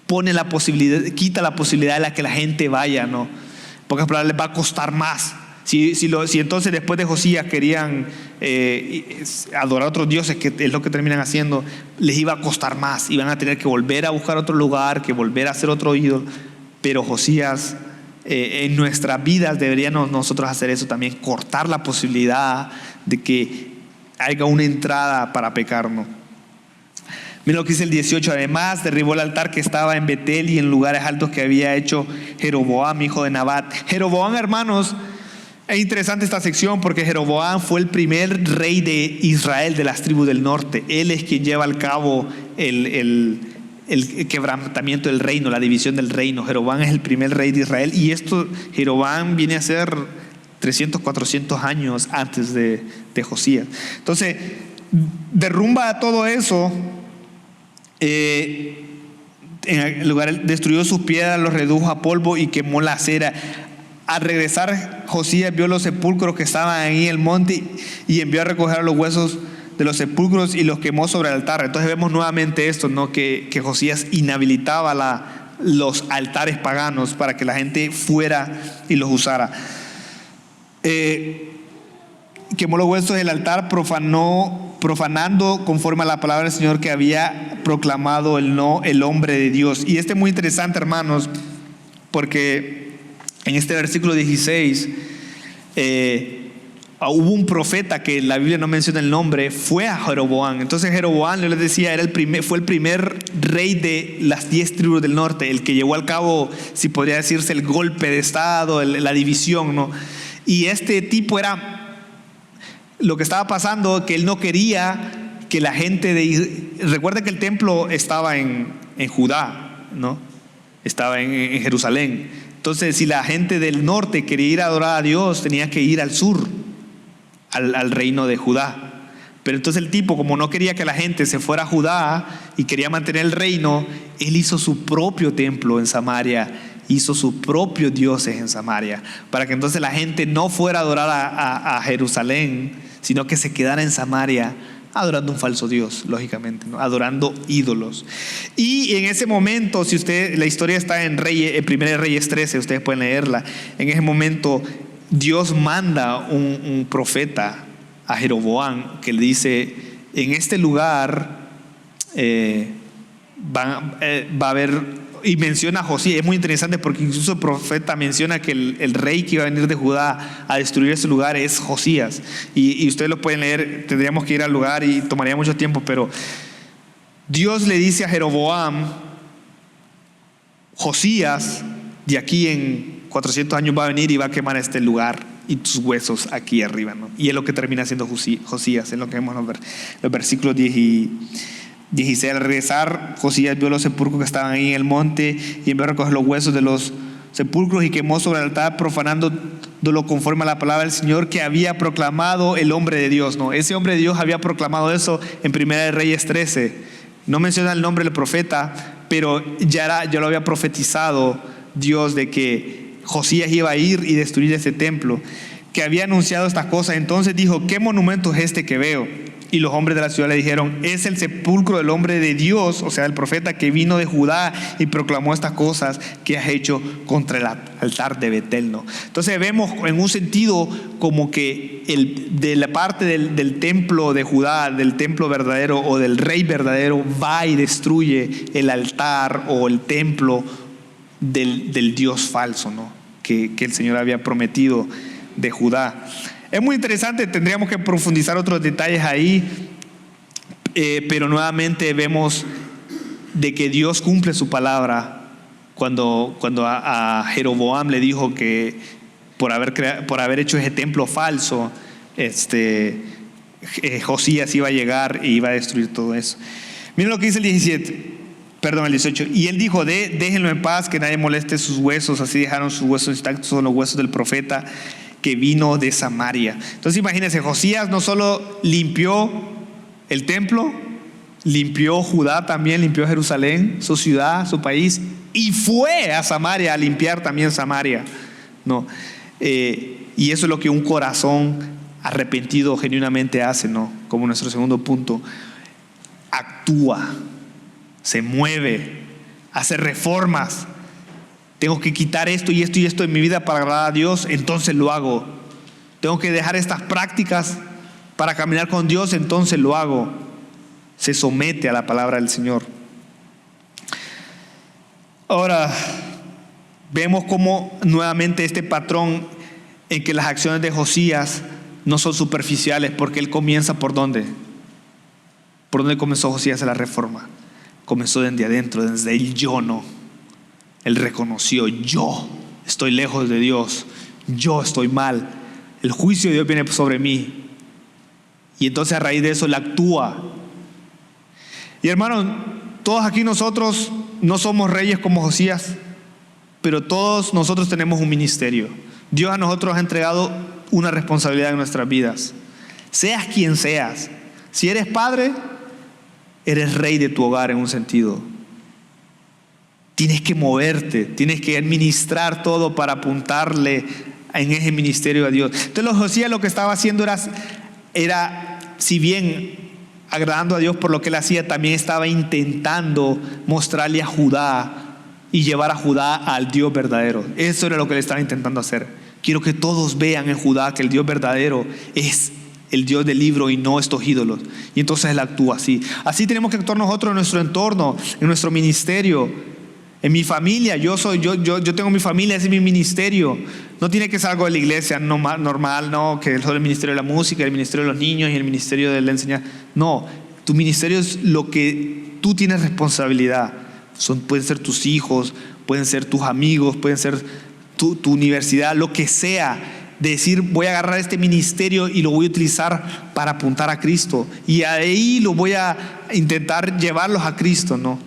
pone la posibilidad, quita la posibilidad de la que la gente vaya, ¿no? Porque les va a costar más. Si entonces después de Josías querían adorar a otros dioses, que es lo que terminan haciendo, les iba a costar más, iban a tener que volver a buscar otro lugar, que volver a hacer otro ídolo. Pero Josías, en nuestras vidas deberíamos nosotros hacer eso también, cortar la posibilidad de que haya una entrada para pecar, ¿no? Mira lo que dice el 18. Además derribó el altar que estaba en Betel y en lugares altos que había hecho Jeroboam, hijo de Nabat. Jeroboam, hermanos, es interesante esta sección porque Jeroboam fue el primer rey de Israel, de las tribus del norte. Él es quien lleva a cabo el quebrantamiento del reino, la división del reino. Jeroboam es el primer rey de Israel, y Jeroboam viene a ser 300, 400 años antes de Josías. Entonces derrumba todo eso. En el lugar destruyó sus piedras, los redujo a polvo y quemó la acera. Al regresar, Josías vio los sepulcros que estaban ahí en el monte y envió a recoger los huesos de los sepulcros y los quemó sobre el altar. Entonces vemos nuevamente esto, ¿no? Que Josías inhabilitaba los altares paganos para que la gente fuera y los usara. Quemó los huesos del altar, profanando conforme a la palabra del Señor que había proclamado el hombre de Dios. Y es muy interesante, hermanos, porque en este versículo 16 hubo un profeta que la Biblia no menciona el nombre, fue a Jeroboam. Entonces Jeroboam, yo les decía, fue el primer rey de las 10 tribus del norte, el que llevó al cabo, si podría decirse, el golpe de estado, la división, ¿no? Y este tipo lo que estaba pasando, que él no quería que la gente recuerden que el templo estaba en Judá, ¿no? Estaba en Jerusalén. Entonces, si la gente del norte quería ir a adorar a Dios, tenía que ir al sur, al reino de Judá. Pero entonces el tipo, como no quería que la gente se fuera a Judá y quería mantener el reino, él hizo su propio templo en Samaria, hizo sus propios dioses en Samaria, para que entonces la gente no fuera a adorar a Jerusalén, sino que se quedara en Samaria adorando un falso Dios, lógicamente, ¿no? Adorando ídolos. Y en ese momento, la historia está en 1 Reyes 13, ustedes pueden leerla. En ese momento Dios manda un profeta a Jeroboam que le dice: en este lugar va a haber, y menciona a Josías. Es muy interesante porque incluso el profeta menciona que el rey que iba a venir de Judá a destruir ese lugar es Josías. Y ustedes lo pueden leer, tendríamos que ir al lugar y tomaría mucho tiempo, pero Dios le dice a Jeroboam: Josías de aquí en 400 años va a venir y va a quemar este lugar y tus huesos aquí arriba, ¿no? Y es lo que termina haciendo Josías, es lo que vemos en los versículos 10 y 16. Al regresar, Josías vio los sepulcros que estaban ahí en el monte y envió a recoger los huesos de los sepulcros y quemó sobre el altar, profanándolo conforme a la palabra del Señor que había proclamado el hombre de Dios, ¿no? Ese hombre de Dios había proclamado eso en 1 Reyes 13. No menciona el nombre del profeta, pero ya lo había profetizado Dios de que Josías iba a ir y destruir ese templo, que había anunciado estas cosas. Entonces dijo: ¿qué monumento es este que veo? Y los hombres de la ciudad le dijeron: es el sepulcro del hombre de Dios, o sea, el profeta que vino de Judá y proclamó estas cosas que has hecho contra el altar de Betel, ¿no? Entonces vemos en un sentido como que de la parte del templo de Judá, del templo verdadero o del rey verdadero, va y destruye el altar o el templo del Dios falso, ¿no? que el Señor había prometido de Judá. Es muy interesante, tendríamos que profundizar otros detalles ahí, pero nuevamente vemos de que Dios cumple su palabra cuando a Jeroboam le dijo que por haber hecho ese templo falso, Josías iba a llegar y iba a destruir todo eso. Miren lo que dice el 18. Y él dijo: déjenlo en paz, que nadie moleste sus huesos. Así dejaron sus huesos intactos, son los huesos del profeta que vino de Samaria. Entonces imagínense, Josías no solo limpió el templo, limpió Judá también, limpió Jerusalén, su ciudad, su país, y fue a Samaria a limpiar también Samaria, ¿no? Y eso es lo que un corazón arrepentido genuinamente hace, ¿no? Como nuestro segundo punto, actúa, se mueve, hace reformas. Tengo que quitar esto y esto y esto de mi vida para agradar a Dios, entonces lo hago. Tengo que dejar estas prácticas para caminar con Dios, entonces lo hago. Se somete a la palabra del Señor. Ahora vemos cómo nuevamente este patrón en que las acciones de Josías no son superficiales, porque él comienza ¿por dónde? ¿Por dónde comenzó Josías a la reforma? Comenzó desde adentro, desde el yo no. Él reconoció: yo estoy lejos de Dios, yo estoy mal, el juicio de Dios viene sobre mí. Y entonces a raíz de eso él actúa. Y hermanos, todos aquí nosotros no somos reyes como Josías, pero todos nosotros tenemos un ministerio. Dios a nosotros ha entregado una responsabilidad en nuestras vidas. Seas quien seas, si eres padre, eres rey de tu hogar en un sentido. Tienes que moverte, tienes que administrar todo para apuntarle en ese ministerio a Dios. Entonces Josías lo que estaba haciendo era, si bien agradando a Dios por lo que él hacía, también estaba intentando mostrarle a Judá y llevar a Judá al Dios verdadero. Eso era lo que él estaba intentando hacer. Quiero que todos vean en Judá que el Dios verdadero es el Dios del libro y no estos ídolos. Y entonces él actúa así. Así tenemos que actuar nosotros en nuestro entorno, en nuestro ministerio, en mi familia. Yo tengo mi familia, ese es mi ministerio. No tiene que ser algo de la iglesia normal, no, que es el ministerio de la música, el ministerio de los niños y el ministerio de la enseñanza. No, tu ministerio es lo que tú tienes responsabilidad. Pueden ser tus hijos, pueden ser tus amigos, pueden ser tu universidad, lo que sea. Decir: voy a agarrar este ministerio y lo voy a utilizar para apuntar a Cristo, y ahí lo voy a intentar llevarlos a Cristo, ¿no?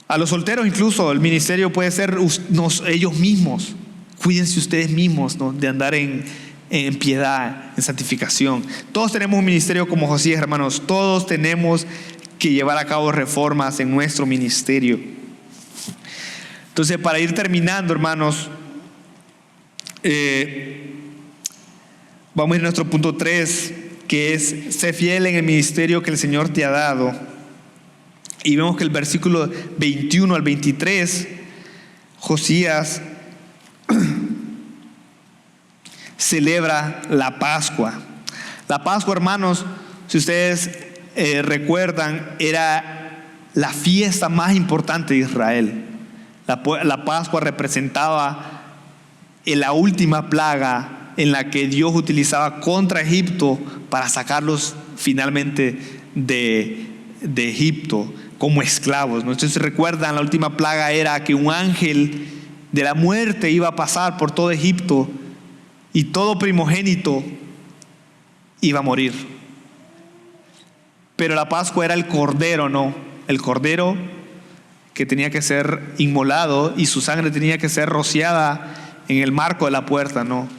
A los solteros incluso el ministerio puede ser ellos mismos. Cuídense ustedes mismos, ¿no? De andar en piedad, en santificación. Todos tenemos un ministerio como Josías, hermanos. Todos tenemos que llevar a cabo reformas en nuestro ministerio. Entonces, para ir terminando, hermanos, vamos a ir a nuestro punto 3, que es: sé fiel en el ministerio que el Señor te ha dado. Y vemos que el versículo 21 al 23, Josías celebra la Pascua. La Pascua, hermanos, si ustedes recuerdan, era la fiesta más importante de Israel. La Pascua representaba la última plaga en la que Dios utilizaba contra Egipto para sacarlos finalmente de Egipto como esclavos, ¿no? Entonces recuerdan, la última plaga era que un ángel de la muerte iba a pasar por todo Egipto y todo primogénito iba a morir. Pero la Pascua era el cordero, ¿no? El cordero que tenía que ser inmolado y su sangre tenía que ser rociada en el marco de la puerta, ¿no?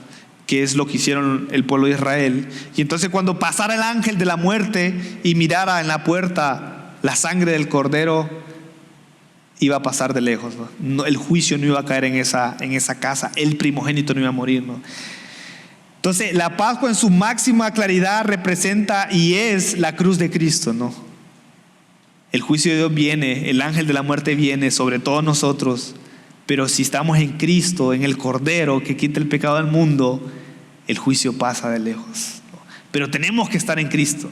Que es lo que hicieron el pueblo de Israel. Y entonces cuando pasara el ángel de la muerte y mirara en la puerta la sangre del cordero, iba a pasar de lejos, ¿no? El juicio no iba a caer en esa casa, el primogénito no iba a morir, ¿no? Entonces la Pascua en su máxima claridad representa y es la cruz de Cristo, ¿no? El juicio de Dios viene, el ángel de la muerte viene sobre todos nosotros, pero si estamos en Cristo, en el Cordero que quita el pecado del mundo, el juicio pasa de lejos, ¿no? Pero tenemos que estar en Cristo.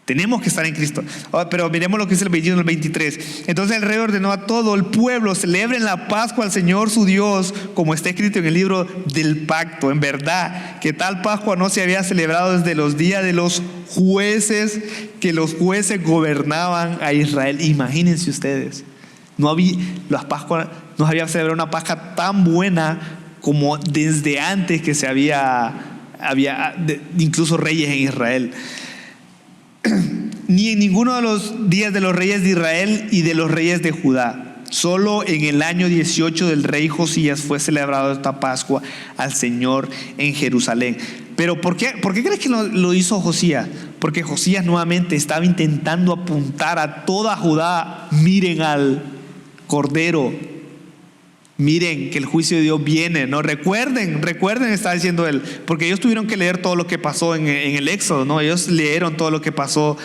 Tenemos que estar en Cristo. Pero miremos lo que dice el 21 y el 23. Entonces el rey ordenó a todo el pueblo: celebren la Pascua al Señor su Dios, como está escrito en el libro del pacto. En verdad que tal Pascua no se había celebrado desde los días de los jueces, que los jueces gobernaban a Israel. Imagínense ustedes, no había celebrado una Pascua tan buena como desde antes que había incluso reyes en Israel. Ni en ninguno de los días de los reyes de Israel y de los reyes de Judá. Solo en el año 18 del rey Josías fue celebrado esta Pascua al Señor en Jerusalén. Pero ¿por qué crees que lo hizo Josías? Porque Josías nuevamente estaba intentando apuntar a toda Judá: miren al Cordero, miren que el juicio de Dios viene, ¿no? Recuerden, está diciendo él, porque ellos tuvieron que leer todo lo que pasó en el Éxodo, ¿no? Ellos leyeron todo lo que pasó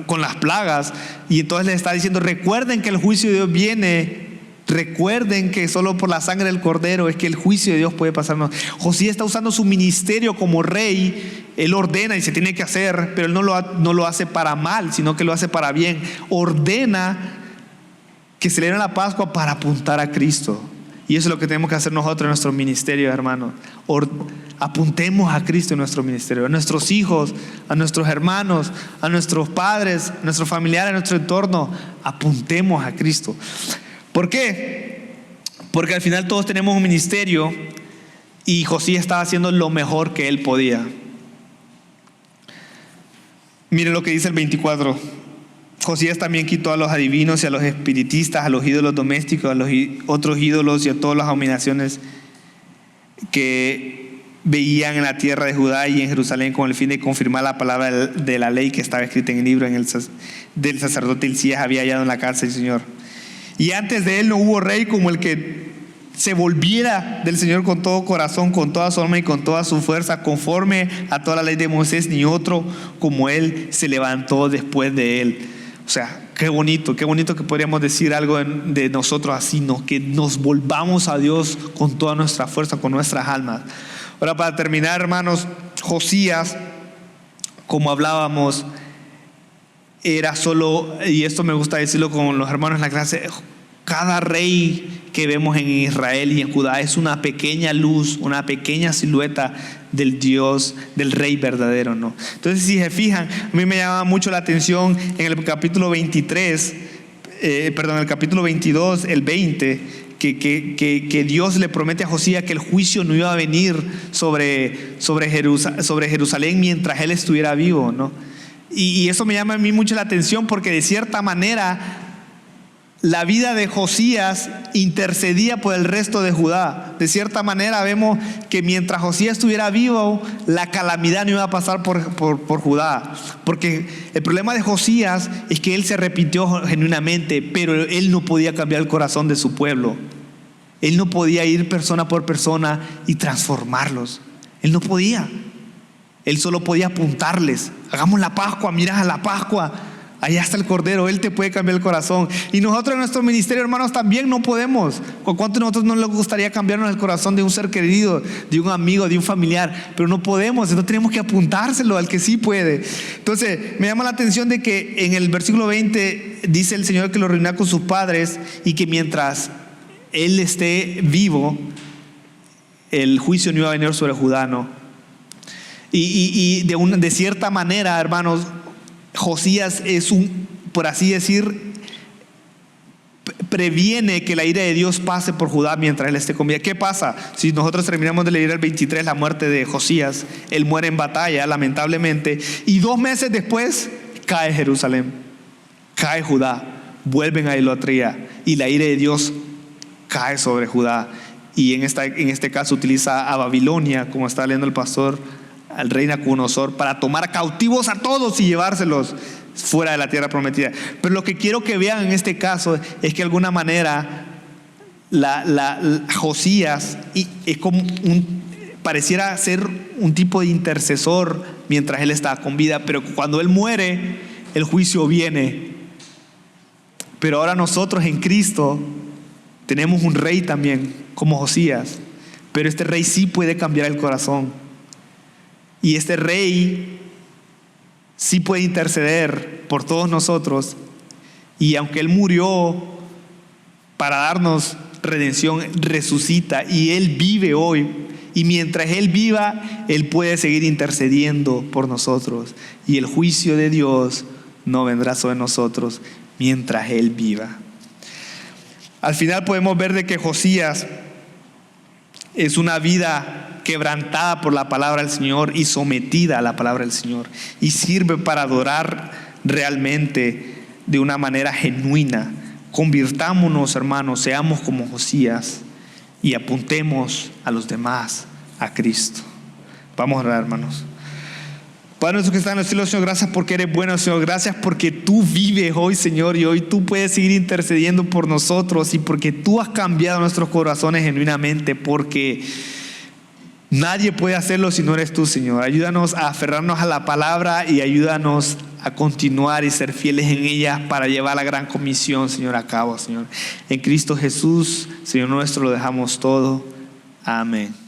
con las plagas, y entonces les está diciendo: recuerden que el juicio de Dios viene, recuerden que solo por la sangre del Cordero es que el juicio de Dios puede pasarnos. Josías está usando su ministerio como rey. Él ordena y se tiene que hacer, pero él no lo hace para mal, sino que lo hace para bien. Ordena que celebren la Pascua para apuntar a Cristo. Y eso es lo que tenemos que hacer nosotros en nuestro ministerio, hermanos. Apuntemos a Cristo en nuestro ministerio, a nuestros hijos, a nuestros hermanos, a nuestros padres, a nuestros familiares, a nuestro entorno. Apuntemos a Cristo. ¿Por qué? Porque al final todos tenemos un ministerio, y Josías estaba haciendo lo mejor que él podía. Miren lo que dice el 24. Josías también quitó a los adivinos y a los espiritistas, a los ídolos domésticos, a los otros ídolos y a todas las abominaciones que veían en la tierra de Judá y en Jerusalén, con el fin de confirmar la palabra de la ley que estaba escrita en el libro del sacerdote Hilcías había hallado en la casa del Señor. Y antes de él no hubo rey como el que se volviera del Señor con todo corazón, con toda su alma y con toda su fuerza, conforme a toda la ley de Moisés, ni otro como él se levantó después de él. O sea, qué bonito que podríamos decir algo de nosotros así, ¿no? Que nos volvamos a Dios con toda nuestra fuerza, con nuestras almas. Ahora, para terminar, hermanos, Josías, como hablábamos, era solo, y esto me gusta decirlo con los hermanos en la clase: cada rey que vemos en Israel y en Judá es una pequeña luz, una pequeña silueta del Dios, del Rey verdadero, ¿no? Entonces, si se fijan, a mí me llama mucho la atención en el capítulo 23, el capítulo 22, el 20, que Dios le promete a Josías que el juicio no iba a venir sobre Jerusalén mientras él estuviera vivo, ¿no? Y eso me llama a mí mucho la atención, porque de cierta manera la vida de Josías intercedía por el resto de Judá. De cierta manera vemos que mientras Josías estuviera vivo, la calamidad no iba a pasar por Judá. Porque el problema de Josías es que él se arrepintió genuinamente, pero él no podía cambiar el corazón de su pueblo. Él no podía ir persona por persona y transformarlos. Él no podía. Él solo podía apuntarles: hagamos la Pascua, mira la Pascua, allá está el Cordero, Él te puede cambiar el corazón. Y nosotros en nuestro ministerio, hermanos, también no podemos. ¿Con cuánto a nosotros no les gustaría cambiarnos el corazón de un ser querido, de un amigo, de un familiar? Pero no podemos, entonces tenemos que apuntárselo al que sí puede. Entonces me llama la atención de que en el versículo 20 dice el Señor que lo reunirá con sus padres, y que mientras Él esté vivo, el juicio no iba a venir sobre Judá, ¿no? Y de cierta manera, hermanos, Josías es por así decir, previene que la ira de Dios pase por Judá mientras él esté con vida. ¿Qué pasa? Si nosotros terminamos de leer el 23, la muerte de Josías, él muere en batalla, lamentablemente, y 2 meses después cae Jerusalén, cae Judá, vuelven a idolatría, y la ira de Dios cae sobre Judá. Y en este caso utiliza a Babilonia, como está leyendo el pastor, al rey Nabucodonosor, para tomar cautivos a todos y llevárselos fuera de la tierra prometida. Pero lo que quiero que vean en este caso es que de alguna manera Josías es como pareciera ser un tipo de intercesor mientras él está con vida, pero cuando él muere, el juicio viene. Pero ahora nosotros en Cristo tenemos un rey también, como Josías, pero este rey sí puede cambiar el corazón. Y este rey sí puede interceder por todos nosotros. Y aunque Él murió para darnos redención, resucita y Él vive hoy. Y mientras Él viva, Él puede seguir intercediendo por nosotros. Y el juicio de Dios no vendrá sobre nosotros mientras Él viva. Al final podemos ver de que Josías es una vida quebrantada por la palabra del Señor y sometida a la palabra del Señor. Y sirve para adorar realmente de una manera genuina. Convirtámonos, hermanos, seamos como Josías y apuntemos a los demás a Cristo. Vamos a orar, hermanos. Padre nuestro que está en los cielos, Señor, gracias porque eres bueno, Señor. Gracias porque tú vives hoy, Señor, y hoy tú puedes seguir intercediendo por nosotros, y porque tú has cambiado nuestros corazones genuinamente, porque nadie puede hacerlo si no eres tú, Señor. Ayúdanos a aferrarnos a la palabra y ayúdanos a continuar y ser fieles en ella para llevar la gran comisión, Señor, a cabo, Señor. En Cristo Jesús, Señor nuestro, lo dejamos todo. Amén.